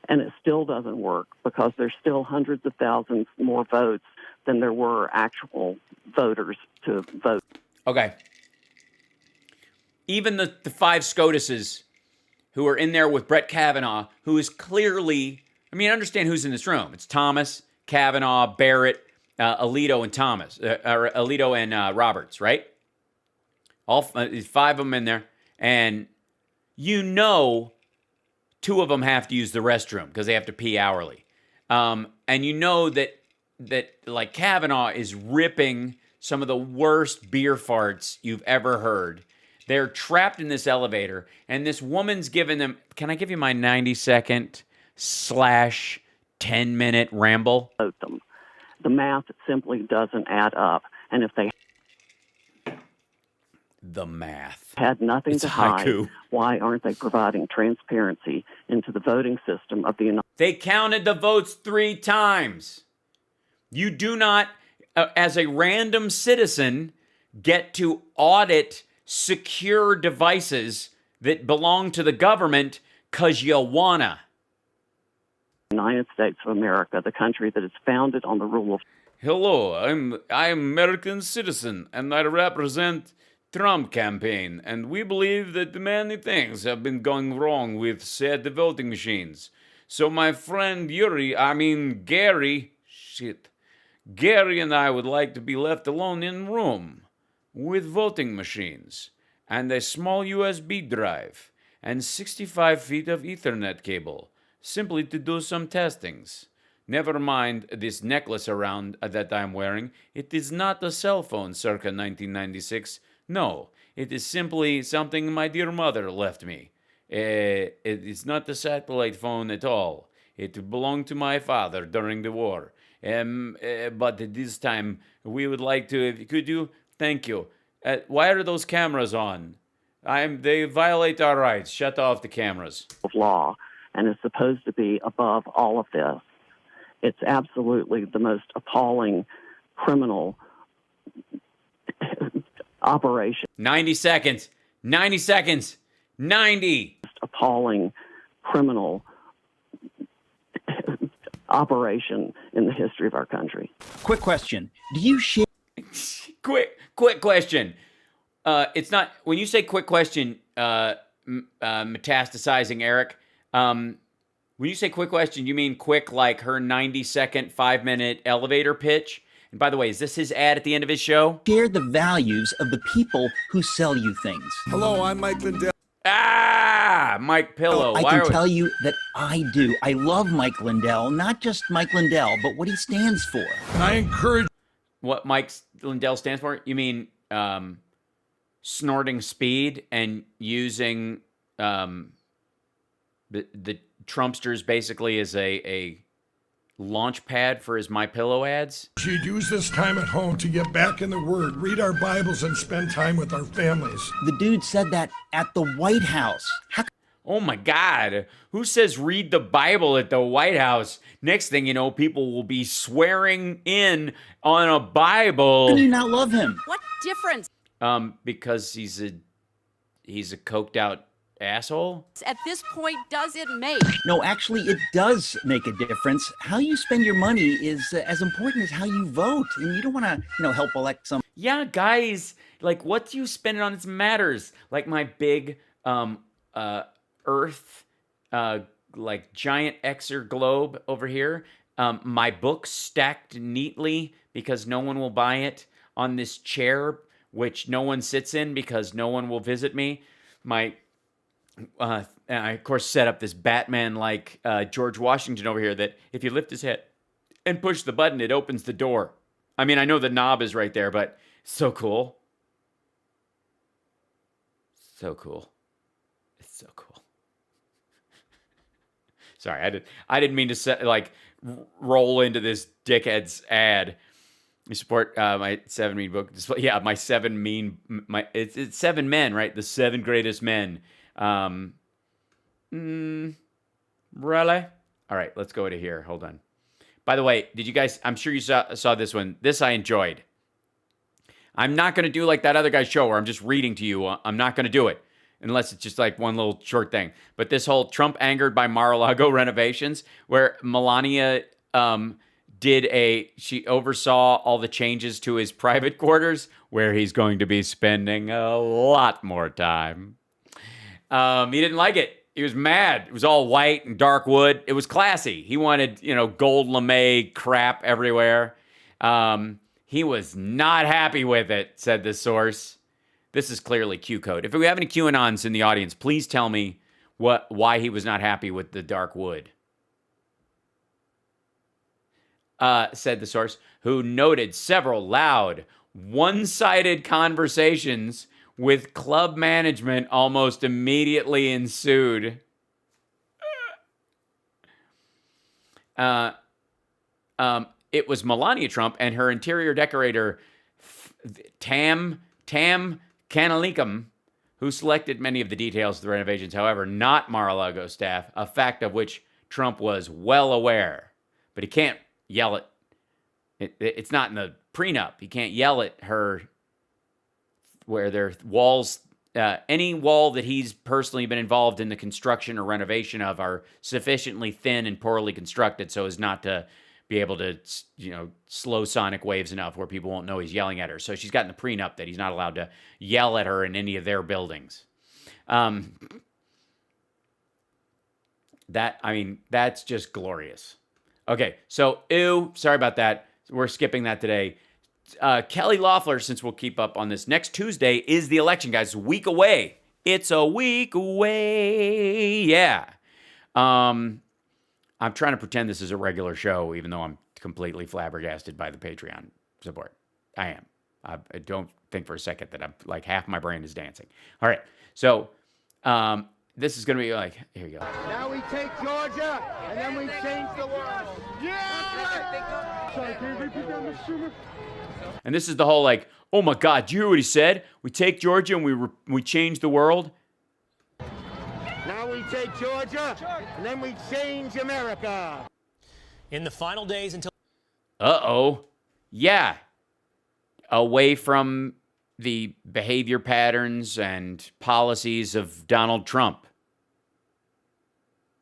And it still doesn't work because there's still hundreds of thousands more votes than there were actual voters to vote. Okay. Even the 5 SCOTUSes who are in there with Brett Kavanaugh, who is clearly, understand who's in this room. It's Thomas, Kavanaugh, Barrett, Alito, and Thomas, or Alito and Roberts, right? All 5 of them in there. And 2 of them have to use the restroom because they have to pee hourly. And that like Kavanaugh is ripping some of the worst beer farts you've ever heard. They're trapped in this elevator, and this woman's giving them, can I give you my 90-second / 10-minute ramble? Vote them. The math simply doesn't add up. And if they the math had nothing it's to hide, haiku. Why aren't they providing transparency into the voting system of the United States? They counted the votes 3 times. You do not, as a random citizen, get to audit secure devices that belong to the government because you wanna. United States of America, the country that is founded on the rule of. Hello, I'm American citizen, and I represent Trump campaign, and we believe that many things have been going wrong with said voting machines. So my friend Gary and I would like to be left alone in room with voting machines and a small USB drive and 65 feet of Ethernet cable, simply to do some testings. Never mind this necklace around that I'm wearing. It is not a cell phone circa 1996. No, it is simply something my dear mother left me. It is not a satellite phone at all. It belonged to my father during the war. But at this time, we would like to, could you? Thank you. Why are those cameras on? They violate our rights. Shut off the cameras. Law, and is supposed to be above all of this. It's absolutely the most appalling criminal operation. 90 seconds. 90 seconds. 90. Appalling criminal operation in the history of our country. Quick question. Do you share quick question. It's not when you say quick question. Metastasizing Eric. When you say quick question, you mean quick like her 90-second, 5-minute elevator pitch? And by the way, is this his ad at the end of his show? Share the values of the people who sell you things. Hello, I'm Mike Lindell. Mike Pillow. I can tell you that I do. I love Mike Lindell, not just Mike Lindell, but what he stands for. And I encourage... What Mike Lindell stands for? You mean snorting speed and using the Trumpsters basically as a launch pad for his My Pillow ads? She'd use this time at home to get back in the Word, read our Bibles, and spend time with our families. The dude said that at the White House. Oh my God. Who says read the Bible at the White House? Next thing you know, people will be swearing in on a Bible. How can you not love him? What difference? Because he's a coked out asshole? At this point, does it make? No, actually, it does make a difference. How you spend your money is as important as how you vote. And you don't want to, help elect some. Yeah, guys, like what you spend it on matters. Like my big Earth, like giant Xer globe over here. My books stacked neatly because no one will buy it on this chair, which no one sits in because no one will visit me. I of course set up this Batman-like George Washington over here that if you lift his head and push the button, it opens the door. I mean, I know the knob is right there, but so cool. So cool. It's so cool. Sorry, I didn't mean to roll into this dickhead's ad. You support my 7 mean book display. Yeah, my 7 mean it's 7 men, right? The 7 greatest men. Really? All right, let's go to here. Hold on. By the way, did you guys? I'm sure you saw this one. This I enjoyed. I'm not going to do like that other guy's show where I'm just reading to you. I'm not going to do it unless it's just like one little short thing. But this whole Trump angered by Mar-a-Lago renovations, where Melania she oversaw all the changes to his private quarters, where he's going to be spending a lot more time. He didn't like it. He was mad. It was all white and dark wood. It was classy. He wanted, gold lame crap everywhere. He was not happy with it, said the source. This is clearly Q code. If we have any QAnons in the audience, please tell me why he was not happy with the dark wood. Said the source, who noted several loud, one-sided conversations with club management almost immediately ensued. It was Melania Trump and her interior decorator, Tam Canalicum, who selected many of the details of the renovations, however, not Mar-a-Lago staff, a fact of which Trump was well aware. But he can't yell at it's not in the prenup. He can't yell at her where their walls, any wall that he's personally been involved in the construction or renovation of are sufficiently thin and poorly constructed so as not to be able to, slow sonic waves enough where people won't know he's yelling at her. So she's got in the prenup that he's not allowed to yell at her in any of their buildings. That's just glorious. Okay, so, sorry about that. We're skipping that today. Kelly Loeffler, since we'll keep up on this, next Tuesday is the election, guys. It's a week away. It's a week away. Yeah. I'm trying to pretend this is a regular show, even though I'm completely flabbergasted by the Patreon support. I am. I don't think for a second that I'm like half my brain is dancing. All right. So, this is going to be like, here you go. Now we take Georgia, and then we change the world. Yeah! Sorry, can you repeat that, Mr. Schumer? And this is the whole like, oh my God, do you hear what he said? We take Georgia and we change the world. Now we take Georgia, and then we change America. In the final days until... Uh-oh. Yeah. Away from the behavior patterns and policies of Donald Trump.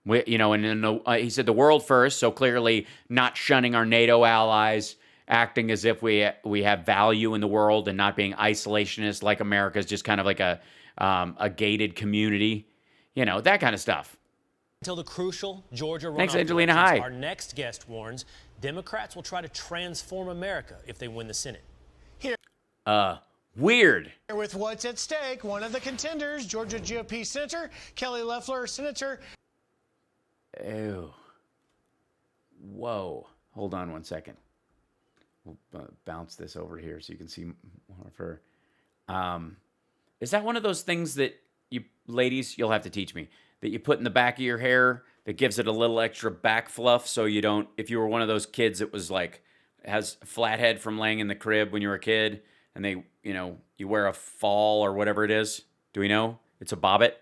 He said the world first, so clearly not shunning our NATO allies, acting as if we have value in the world and not being isolationist, like America is just kind of like a gated community, that kind of stuff. Until the crucial Georgia runoff Thanks, Angelina. elections, Hi. our next guest warns Democrats will try to transform America if they win the Senate. Weird. With what's at stake, one of the contenders, Georgia GOP Senator Kelly Loeffler, Senator. Ew. Whoa. Hold on one second. We'll bounce this over here so you can see more of her. Is that one of those things that you ladies, you'll have to teach me, that you put in the back of your hair that gives it a little extra back fluff so you don't, if you were one of those kids that was like, has a flat head from laying in the crib when you were a kid, and they, you wear a fall or whatever it is. Do we know? It's a bobbit.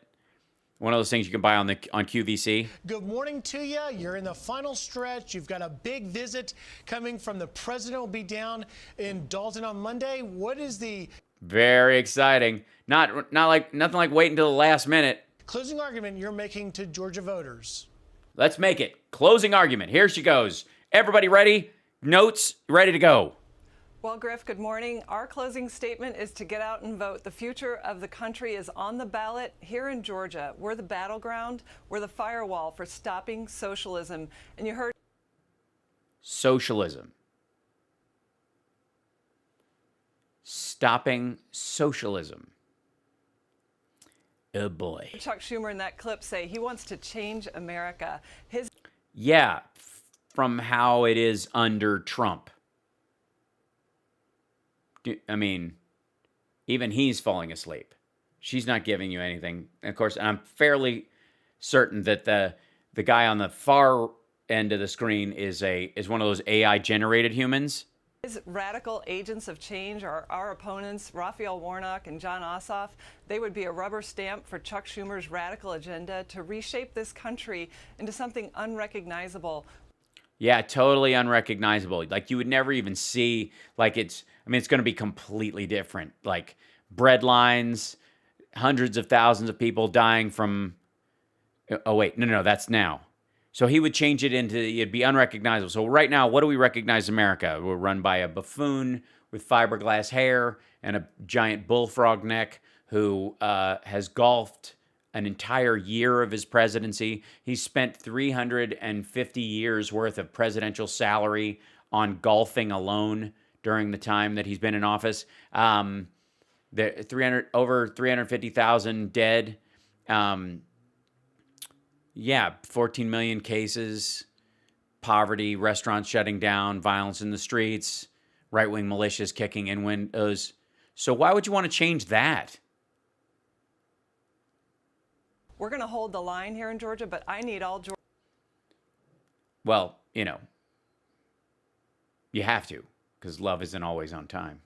One of those things you can buy on QVC. Good morning to you. You're in the final stretch. You've got a big visit coming from the president. Will be down in Dalton on Monday. What is the very exciting? Nothing like waiting until the last minute. Closing argument you're making to Georgia voters? Let's make it. Closing argument. Here she goes. Everybody ready? Notes ready to go. Well, Griff, good morning. Our closing statement is to get out and vote. The future of the country is on the ballot here in Georgia. We're the battleground. We're the firewall for stopping socialism. And you heard socialism. Stopping socialism. Oh boy. Chuck Schumer in that clip say he wants to change America. Yeah, from how it is under Trump. I mean, even he's falling asleep. She's not giving you anything. And of course, I'm fairly certain that the guy on the far end of the screen is one of those AI generated humans. His radical agents of change are our opponents, Raphael Warnock and John Ossoff. They would be a rubber stamp for Chuck Schumer's radical agenda to reshape this country into something unrecognizable. Yeah, totally unrecognizable. Like you would never even see, like it's going to be completely different. Like bread lines, hundreds of thousands of people dying from, oh wait, no, that's now. So he would change it into, it'd be unrecognizable. So right now, what do we recognize America? We're run by a buffoon with fiberglass hair and a giant bullfrog neck who has golfed an entire year of his presidency. He spent 350 years worth of presidential salary on golfing alone during the time that he's been in office. Over 350,000 dead. 14 million cases, poverty, restaurants shutting down, violence in the streets, right-wing militias kicking in windows. So why would you want to change that? We're going to hold the line here in Georgia, but I need all Georgia. Well, you have to, because love isn't always on time.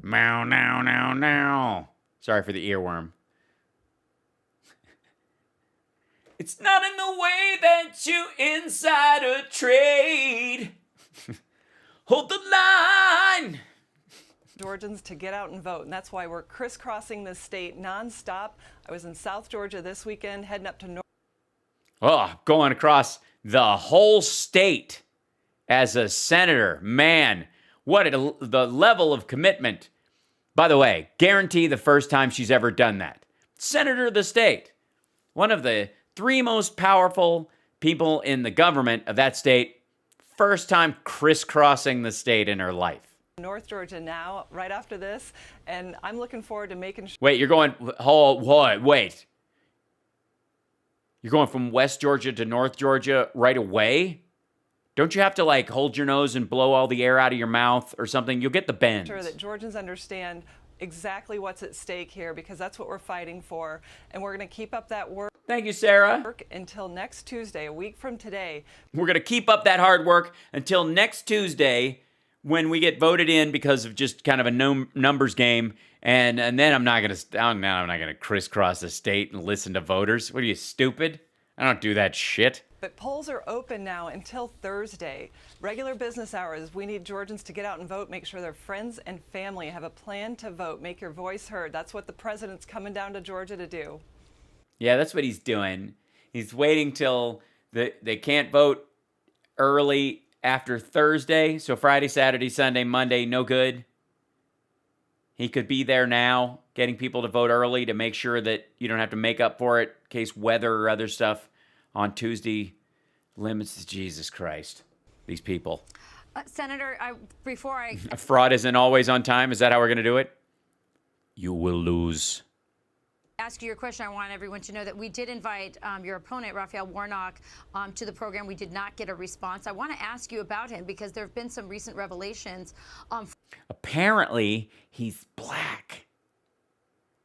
Meow, now, now, now. Sorry for the earworm. It's not in the way that you insider trade. Hold the line. Georgians to get out and vote, and that's why we're crisscrossing this state nonstop. I was in South Georgia this weekend, heading up to North. Oh, going across the whole state as a senator. Man, the level of commitment. By the way, guarantee the first time she's ever done that. Senator of the state. One of the 3 most powerful people in the government of that state. First time crisscrossing the state in her life. North Georgia now, right after this, and I'm looking forward to making sure. Wait, you're going, wait. You're going from West Georgia to North Georgia right away? Don't you have to hold your nose and blow all the air out of your mouth or something? You'll get the bends. Sure that Georgians understand exactly what's at stake here, because that's what we're fighting for, and we're going to keep up that work. Thank you, Sarah. Until next Tuesday, a week from today. We're going to keep up that hard work until next Tuesday, when we get voted in because of just kind of a numbers game, and then I'm not gonna crisscross the state and listen to voters. What are you, stupid? I don't do that shit. But polls are open now until Thursday. Regular business hours. We need Georgians to get out and vote. Make sure their friends and family have a plan to vote. Make your voice heard. That's what the president's coming down to Georgia to do. Yeah, that's what he's doing. He's waiting till they can't vote early after Thursday, so Friday, Saturday, Sunday, Monday, no good. He could be there now, getting people to vote early to make sure that you don't have to make up for it in case weather or other stuff on Tuesday limits. Jesus Christ, these people. Senator, before I... Fraud isn't always on time. Is that how we're going to do it? You will lose. Ask you your question, I want everyone to know that we did invite your opponent, Raphael Warnock, to the program. We did not get a response. I want to ask you about him because there have been some recent revelations. Apparently, he's black.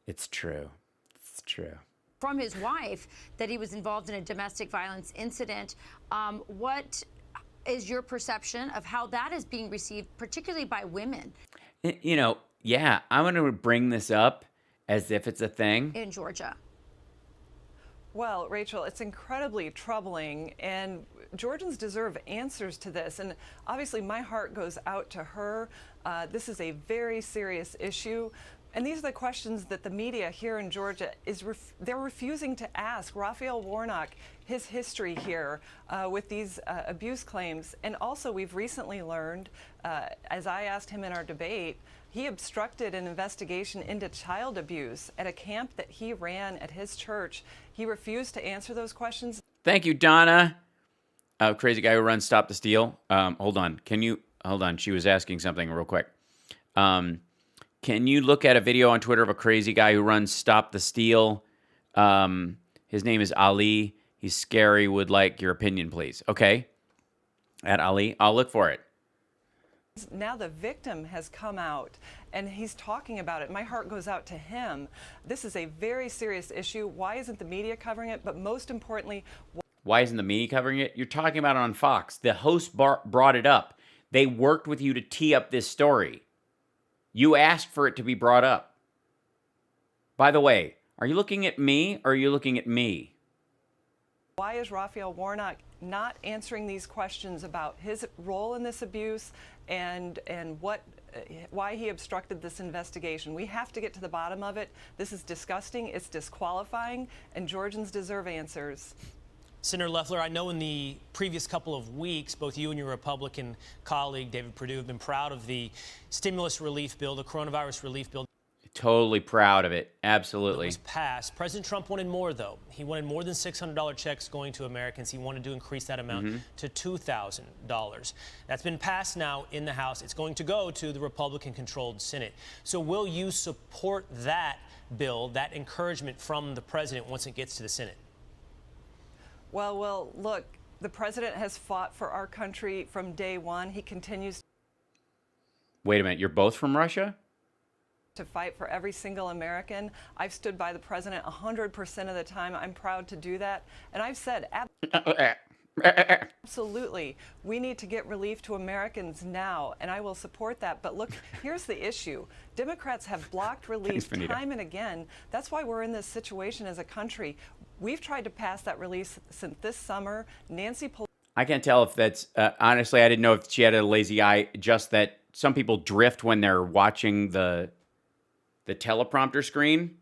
It's true. It's true. From his wife that he was involved in a domestic violence incident. What is your perception of how that is being received, particularly by women? You know, yeah, I'm going to bring this up as if it's a thing. In Georgia. Well, Rachel, it's incredibly troubling, and Georgians deserve answers to this. And obviously, my heart goes out to her. This is a very serious issue. And these are the questions that the media here in Georgia they're refusing to ask. Raphael Warnock, his history here with these abuse claims. And also, we've recently learned, as I asked him in our debate, he obstructed an investigation into child abuse at a camp that he ran at his church. He refused to answer those questions. Thank you, Donna. Crazy guy who runs Stop the Steal. Hold on. Hold on. She was asking something real quick. Can you look at a video on Twitter of a crazy guy who runs Stop the Steal? His name is Ali. He's scary. Would like your opinion, please. Okay. At Ali. I'll look for it. Now the victim has come out and he's talking about it. My heart goes out to him. This is a very serious issue. Why isn't the media covering it? But most importantly, why isn't the media covering it? You're talking about it on Fox. The host brought it up. They worked with you to tee up this story. You asked for it to be brought up. By the way, are you looking at me or are you looking at me? Why is Raphael Warnock not answering these questions about his role in this abuse and why he obstructed this investigation? We have to get to the bottom of it. This is disgusting. It's disqualifying, and Georgians deserve answers. Senator Loeffler, I know in the previous couple of weeks, both you and your Republican colleague, David Perdue, have been proud of the stimulus relief bill, the coronavirus relief bill. Totally proud of it. Absolutely. It was passed. President Trump wanted more, though. He wanted more than $600 checks going to Americans. He wanted to increase that amount to $2,000. That's been passed now in the House. It's going to go to the Republican-controlled Senate. So will you support that bill, that encouragement from the president once it gets to the Senate? Well, look, the president has fought for our country from day one. He continues. Wait a minute. You're both from Russia? To fight for every single American. I've stood by the president 100% of the time. I'm proud to do that. And I've said, absolutely, we need to get relief to Americans now, and I will support that. But look, here's the issue. Democrats have blocked relief time and again. That's why we're in this situation as a country. We've tried to pass that relief since this summer. Nancy Pelosi. I can't tell if that's, honestly, I didn't know if she had a lazy eye, just that some people drift when they're watching the teleprompter screen.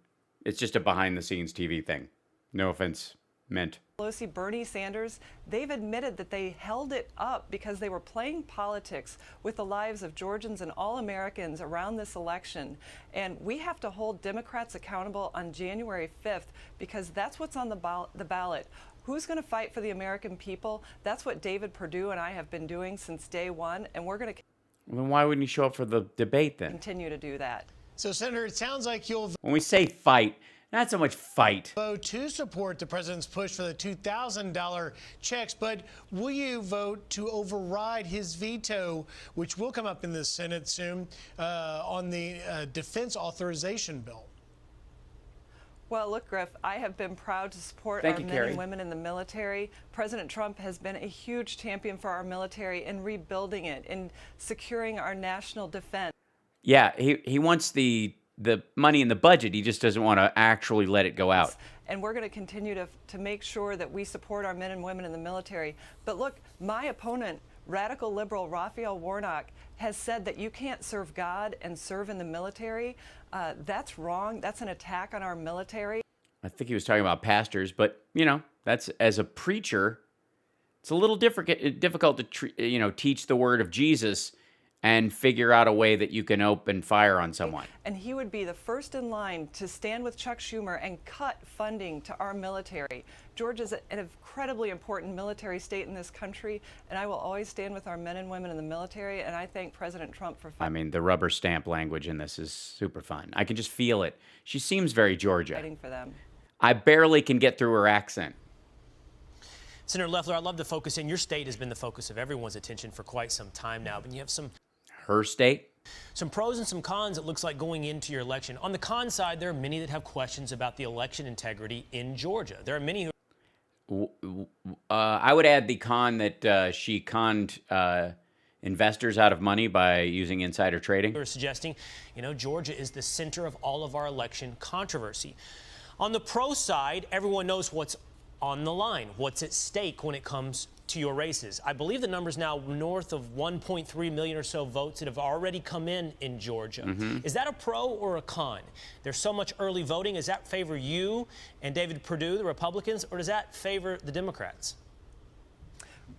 It's just a behind-the-scenes TV thing. No offense meant. Pelosi, Bernie Sanders, they've admitted that they held it up because they were playing politics with the lives of Georgians and all Americans around this election. And we have to hold Democrats accountable on January 5th because that's what's on the ballot. Who's going to fight for the American people? That's what David Perdue and I have been doing since day one, and we're going to Well, then why wouldn't you show up for the debate then? continue to do that. So, Senator, it sounds like you'll When we say fight, not so much fight. vote to support the president's push for the $2,000 checks, but will you vote to override his veto, which will come up in the Senate soon, on the defense authorization bill? Well, look, Griff, I have been proud to support our men and women in the military. President Trump has been a huge champion for our military in rebuilding it, in securing our national defense. Yeah, he wants the money in the budget. He just doesn't want to actually let it go out. And we're going to continue to make sure that we support our men and women in the military. But look, my opponent, radical liberal Raphael Warnock, has said that you can't serve God and serve in the military. That's wrong. That's an attack on our military. I think he was talking about pastors, but, you know, that's as a preacher, It's a little difficult to teach the word of Jesus and figure out a way that you can open fire on someone. And he would be the first in line to stand with Chuck Schumer and cut funding to our military. Georgia's an incredibly important military state in this country, and I will always stand with our men and women in the military, and I thank President Trump for I mean, the rubber stamp language in this is super fun. I can just feel it. She seems very Georgia. fighting for them. I barely can get through her accent. Senator Loeffler, I'd love to focus in. Your state has been the focus of everyone's attention for quite some time now, but you have some pros and some cons, it looks like, going into your election. On the con side, there are many that have questions about the election integrity in Georgia. There are many who... I would add the con that she conned investors out of money by using insider trading. Are suggesting, Georgia is the center of all of our election controversy. On the pro side, everyone knows what's on the line, what's at stake when it comes to your races. I believe the number's now north of 1.3 million or so votes that have already come in Georgia. Is that a pro or a con? There's so much early voting. Does that favor you and David Perdue, the Republicans, or does that favor the Democrats?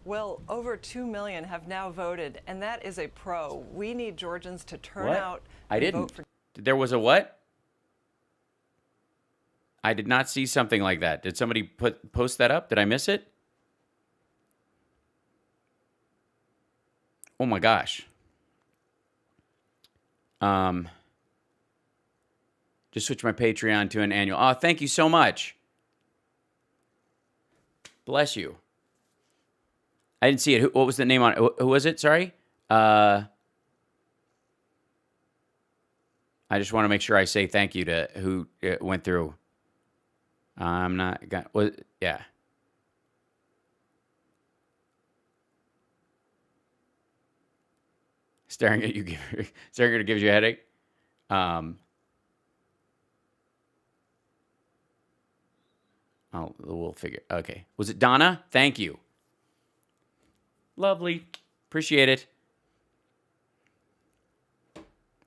Well, over 2 million have now voted, and that is a pro. We need Georgians to turn out and vote for... There was a what? I did not see something like that. Did somebody post that up? Did I miss it? Oh my gosh. Just switch my Patreon to an annual. Oh, thank you so much. Bless you. I didn't see it. What was the name on it? Who was it? Sorry. I just want to make sure I say thank you to who went through. I'm not gonna. Yeah. Staring at you gives you a headache. We'll figure. Okay. Was it Donna? Thank you. Lovely. Appreciate it.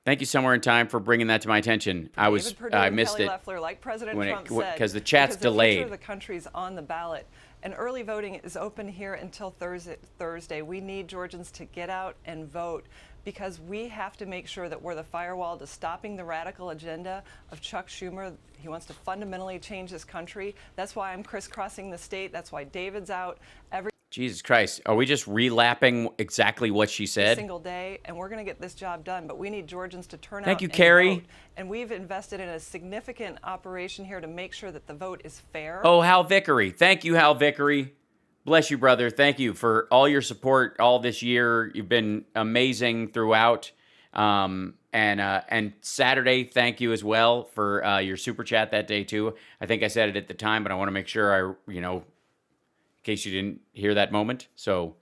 Thank you, Somewhere in Time, for bringing that to my attention. I missed Kelly it. Loeffler, like President Trump said, because the chat's delayed. The future of the country's on the ballot, and early voting is open here until Thursday. We need Georgians to get out and vote, because we have to make sure that we're the firewall to stopping the radical agenda of Chuck Schumer. He wants to fundamentally change this country. That's why I'm crisscrossing the state. That's why David's out Jesus Christ. Are we just relapping exactly what she said? Single day, and we're going to get this job done, but we need Georgians to turn out. Thank you, Carrie. Vote. And we've invested in a significant operation here to make sure that the vote is fair. Oh, Hal Vickery. Thank you, Hal Vickery. Bless you, brother. Thank you for all your support all this year. You've been amazing throughout. And Saturday, thank you as well for your super chat that day too. I think I said it at the time, but I want to make sure in case you didn't hear that moment. So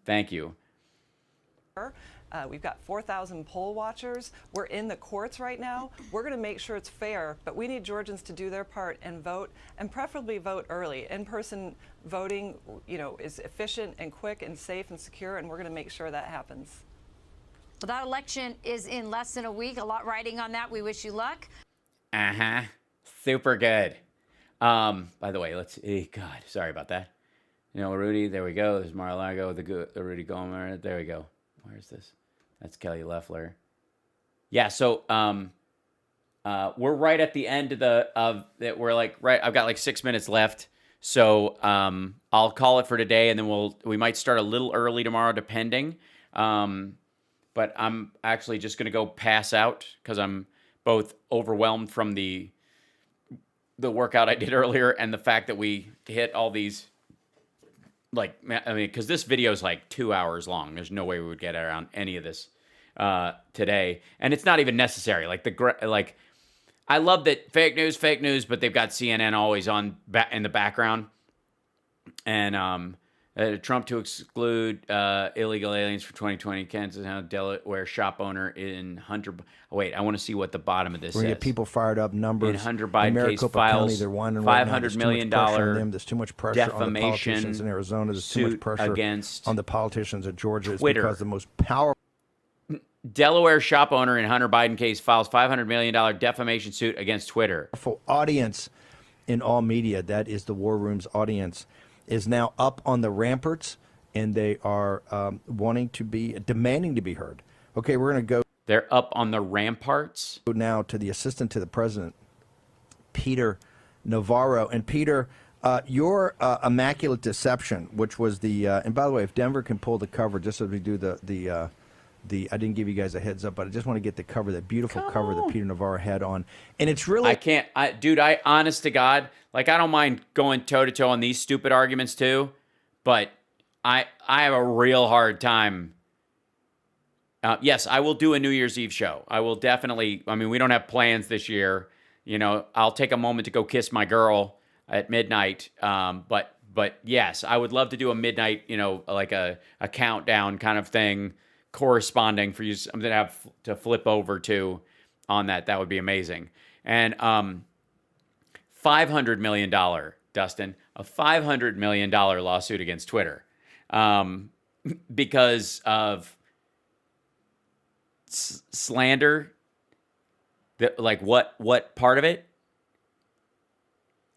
thank you. We've got 4,000 poll watchers. We're in the courts right now. We're going to make sure it's fair, but we need Georgians to do their part and vote, and preferably vote early. In-person voting, is efficient and quick and safe and secure, and we're going to make sure that happens. Well, that election is in less than a week. A lot riding on that. We wish you luck. Super good. By the way, God, sorry about that. Rudy, there we go. There's Mar-a-Lago, the Rudy Gomer. There we go. Where's this? That's Kelly Loeffler. Yeah, so we're right at the end we're like I've got like 6 minutes left. So I'll call it for today, and then we might start a little early tomorrow, depending. But I'm actually just gonna go pass out because I'm both overwhelmed from the workout I did earlier and the fact that we hit all these. Because this video is like 2 hours long. There's no way we would get around any of this today, and it's not even necessary. I love that fake news, but they've got CNN always on in the background, and Trump to exclude illegal aliens for 2020. Kansas, Delaware shop owner in Hunter. Wait, I want to see what the bottom of this We're says. gonna get people fired up. Numbers in Hunter Biden case Maricopa files County, they're winding right now. $500 million There's too much pressure on the politicians in Arizona. There's too much pressure against on the politicians in Georgia. It's Twitter. because the most powerful. Delaware shop owner in Hunter Biden case files $500 million defamation suit against Twitter. Audience in all media, that is the War Room's audience. is now up on the ramparts, and they are demanding to be heard. Okay, we're going to go. They're up on the ramparts now to the assistant to the president, Peter Navarro. And Peter, your immaculate deception, which was and by the way, if Denver can pull the cover, just as we do the I didn't give you guys a heads up, but I just want to get the cover, that beautiful cover that Peter Navarro had on. And it's really... I can't... dude, honest to God, like, I don't mind going toe-to-toe on these stupid arguments too, but I have a real hard time... yes, I will do a New Year's Eve show. I will definitely... I mean, we don't have plans this year. You know, I'll take a moment to go kiss my girl at midnight. But yes, I would love to do a midnight, you know, like a countdown kind of thing, corresponding for you, something to have to flip over to on that. That would be amazing. And $500 million, Dustin, a $500 million lawsuit against Twitter because of slander. Like what part of it?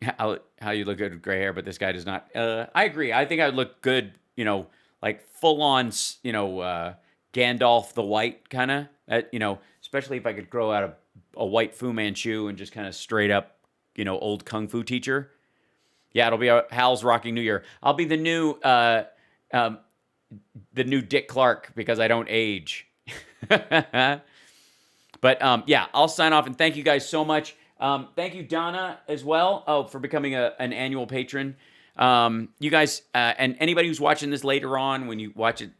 How you look good with gray hair, but this guy does not. I agree. I think I would look good, you know, like full on, you know, Gandalf the White kind of, you know, especially if I could grow out a white Fu Manchu and just kind of straight up, you know, old kung fu teacher. Yeah, it'll be Hal's Rocking New Year. I'll be the new Dick Clark because I don't age. But yeah, I'll sign off and thank you guys so much. Thank you, Donna, as well, for becoming an annual patron. You guys, and anybody who's watching this later on, when you watch it,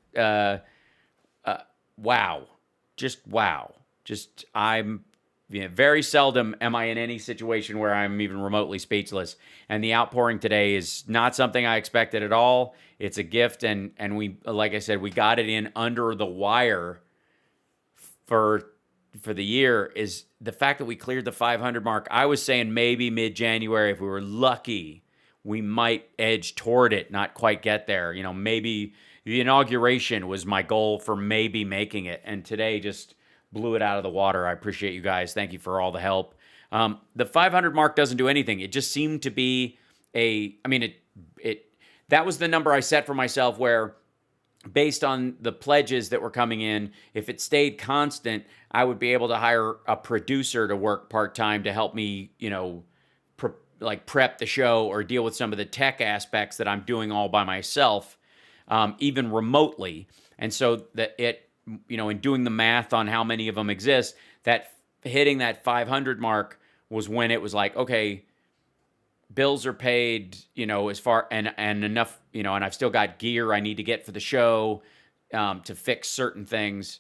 wow. Just wow. Just, very seldom am I in any situation where I'm even remotely speechless. And the outpouring today is not something I expected at all. It's a gift, and we, like I said, we got it in under the wire for the year. Is the fact that we cleared the 500 mark. I was saying maybe mid-January, if we were lucky, we might edge toward it, not quite get there. You know, maybe the inauguration was my goal for maybe making it, and today just blew it out of the water. I appreciate you guys. Thank you for all the help. The 500 mark doesn't do anything. It just seemed to be that was the number I set for myself, where based on the pledges that were coming in, if it stayed constant, I would be able to hire a producer to work part-time to help me, you know, prep the show or deal with some of the tech aspects that I'm doing all by myself, even remotely. And so that it, you know, in doing the math on how many of them exist, that hitting that 500 mark was when it was like, okay, bills are paid, you know, as far and enough, you know, and I've still got gear I need to get for the show to fix certain things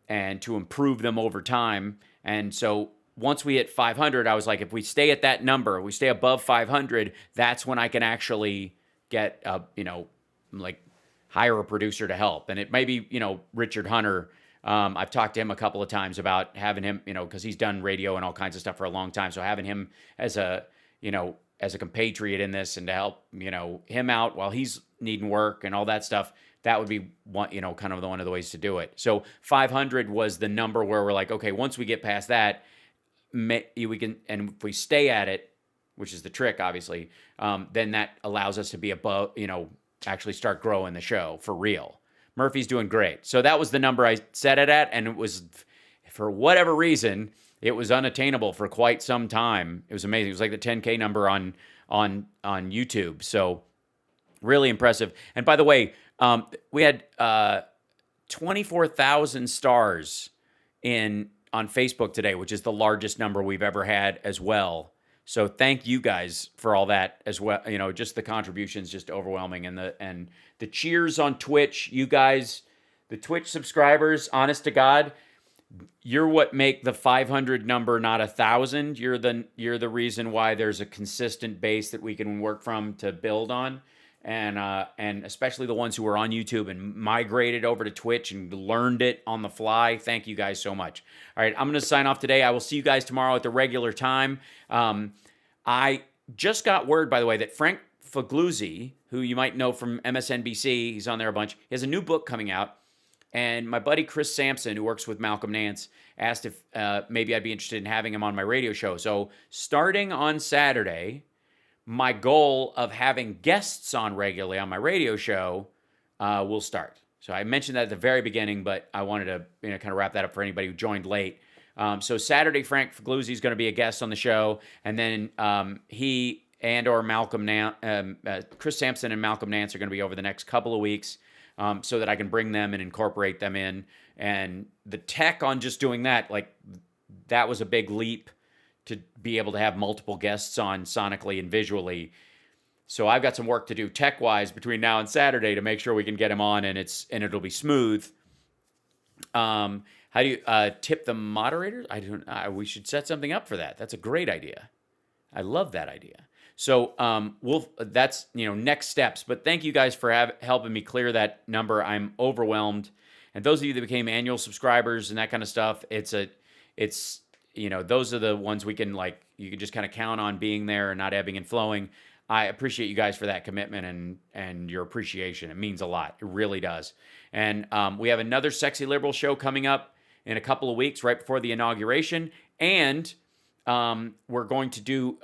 and to improve them over time. And so once we hit 500, I was like, if we stay at that number, we stay above 500, that's when I can actually get, you know, like hire a producer to help. And it may be, you know, Richard Hunter. I've talked to him a couple of times about having him, you know, because he's done radio and all kinds of stuff for a long time. So having him as a, you know, as a compatriot in this and to help, you know, him out while he's needing work and all that stuff, that would be one, you know, kind of one of the ways to do it. So 500 was the number where we're like, okay, once we get past that, we can, and if we stay at it, which is the trick, obviously, then that allows us to be above, you know, actually start growing the show for real. Murphy's doing great. So that was the number I set it at, and it was, for whatever reason, it was unattainable for quite some time. It was amazing. It was like the 10K number on YouTube. So really impressive. And by the way, we had 24,000 stars on Facebook today, which is the largest number we've ever had as well. So thank you guys for all that as well. You know, just the contributions, just overwhelming, and the cheers on Twitch. You guys, the Twitch subscribers, honest to God, you're what make the 500 number not 1,000. You're the reason why there's a consistent base that we can work from to build on, and especially the ones who are on YouTube and migrated over to Twitch and learned it on the fly. Thank you guys so much. All right, I'm going to sign off today. I will see you guys tomorrow at the regular time. I just got word, by the way, that Frank Fagluzzi, who you might know from MSNBC, he's on there a bunch, he has a new book coming out. And my buddy Chris Sampson, who works with Malcolm Nance, asked if maybe I'd be interested in having him on my radio show. So starting on Saturday, my goal of having guests on regularly on my radio show will start. So I mentioned that at the very beginning, but I wanted to kind of wrap that up for anybody who joined late. So Saturday, Frank Figluzzi is going to be a guest on the show, and then he or Chris Sampson and Malcolm Nance are going to be over the next couple of weeks, so that I can bring them and incorporate them in. And the tech on just doing that, like that was a big leap to be able to have multiple guests on sonically and visually. So I've got some work to do tech-wise between now and Saturday to make sure we can get him on and it'll be smooth. How do you tip the moderators? We should set something up for that. That's a great idea. I love that idea. So that's next steps. But thank you guys for helping me clear that number. I'm overwhelmed. And those of you that became annual subscribers and that kind of stuff, those are the ones we can you can just kind of count on being there and not ebbing and flowing. I appreciate you guys for that commitment and your appreciation. It means a lot. It really does. And we have another Sexy Liberal show coming up in a couple of weeks right before the inauguration. And we're going to do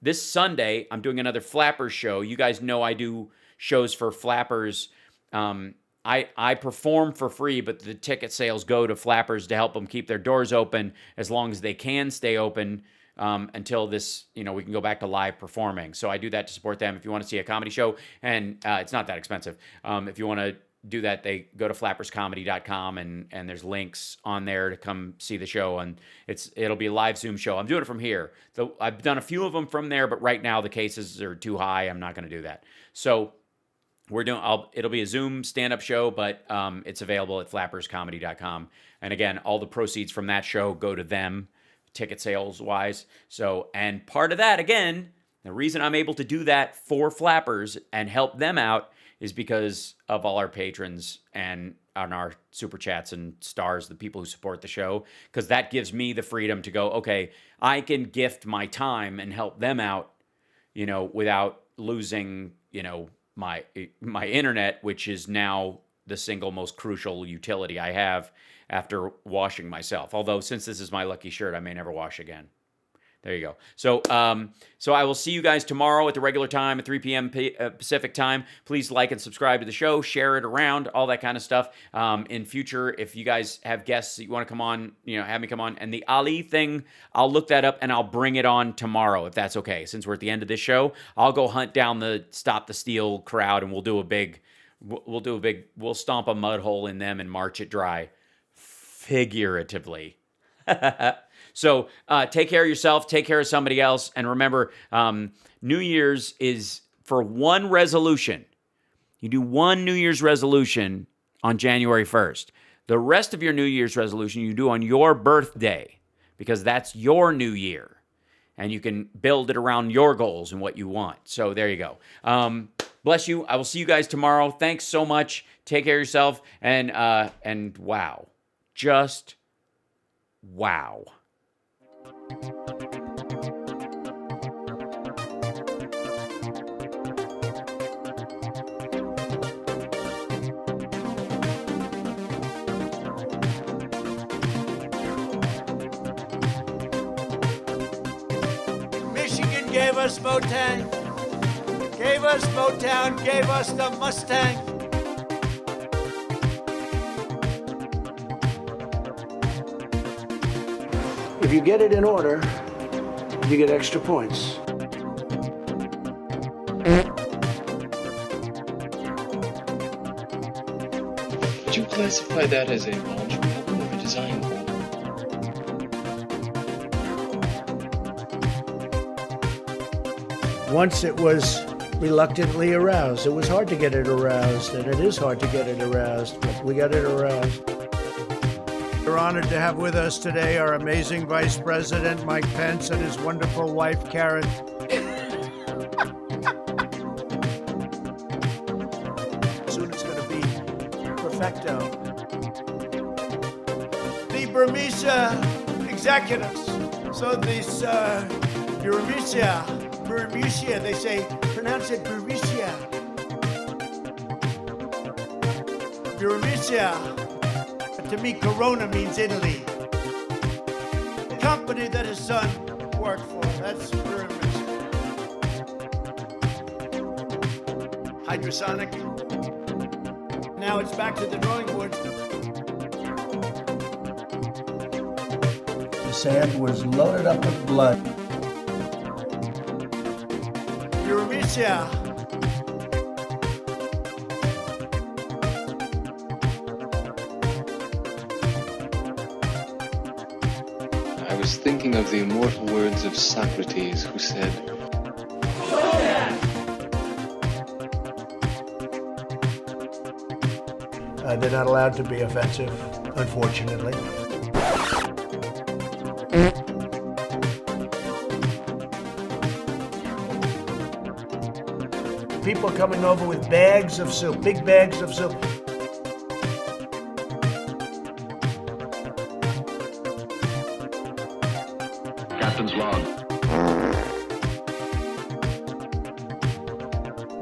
this Sunday, I'm doing another Flappers show. You guys know I do shows for Flappers. I perform for free, but the ticket sales go to Flappers to help them keep their doors open as long as they can stay open until this, we can go back to live performing. So I do that to support them. If you want to see a comedy show, and it's not that expensive. If you want to do that, they go to flapperscomedy.com and there's links on there to come see the show. And it'll be a live Zoom show. I'm doing it from here. I've done a few of them from there, but right now the cases are too high. I'm not going to do that. So it'll be a Zoom stand-up show, but it's available at flapperscomedy.com. And again, all the proceeds from that show go to them, ticket sales wise. So, and part of that, again, the reason I'm able to do that for Flappers and help them out is because of all our patrons and on our super chats and stars, the people who support the show, because that gives me the freedom to go, okay, I can gift my time and help them out, without losing, my internet, which is now the single most crucial utility I have after washing myself. Although since this is my lucky shirt, I may never wash again. There you go. So I will see you guys tomorrow at the regular time at 3 p.m. Pacific time. Please like and subscribe to the show, share it around, all that kind of stuff. In future, if you guys have guests that you want to come on, have me come on. And the Ali thing, I'll look that up and I'll bring it on tomorrow if that's okay. Since we're at the end of this show, I'll go hunt down the Stop the Steal crowd and we'll stomp a mud hole in them and march it dry, figuratively. So take care of yourself, take care of somebody else, and remember, New Year's is for one resolution. You do one New Year's resolution on January 1st. The rest of your New Year's resolution you do on your birthday, because that's your new year, and you can build it around your goals and what you want. So there you go. Bless you. I will see you guys tomorrow. Thanks so much. Take care of yourself, and wow. Just wow. Michigan gave us Motown, gave us the Mustang. If you get it in order, you get extra points. Would you classify that as a launch pad or a design goal? Once it was reluctantly aroused. It was hard to get it aroused, and it is hard to get it aroused, but we got it aroused. We're honored to have with us today our amazing Vice President, Mike Pence, and his wonderful wife, Karen. Soon it's going to be perfecto. The Burmese executives. So this Burmese, they say, pronounce it Burmese. Burmese. To me, Corona means Italy. The company that his son worked for, that's Burmese. hydrosonic. Now it's back to the drawing board. The sand was loaded up with blood. Eurovision. I was thinking of the immortal words of Socrates, who said, They're not allowed to be offensive, unfortunately. People coming over with bags of soup, big bags of soup. Captain's log.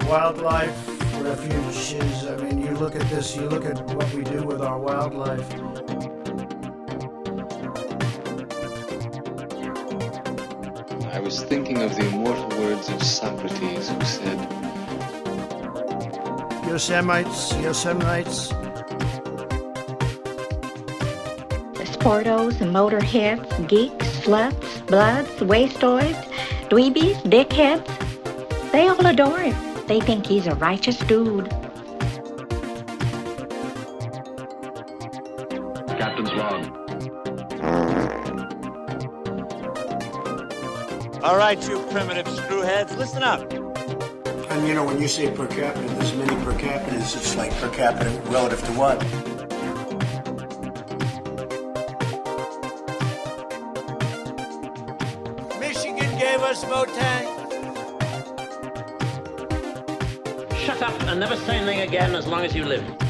Wildlife refuges. I mean, you look at this, you look at what we do with our wildlife. I was thinking of the immortal words of Socrates, who said, Yosemites. Sportos, motorheads, geeks, sluts, bloods, wastoids, dweebies, dickheads. They all adore him. They think he's a righteous dude. Captain's log. All right, you primitive screwheads, listen up. And you know, when you say per capita, there's many per capitas. It's like per capita relative to what? Michigan gave us Motown. Shut up and never say anything again as long as you live.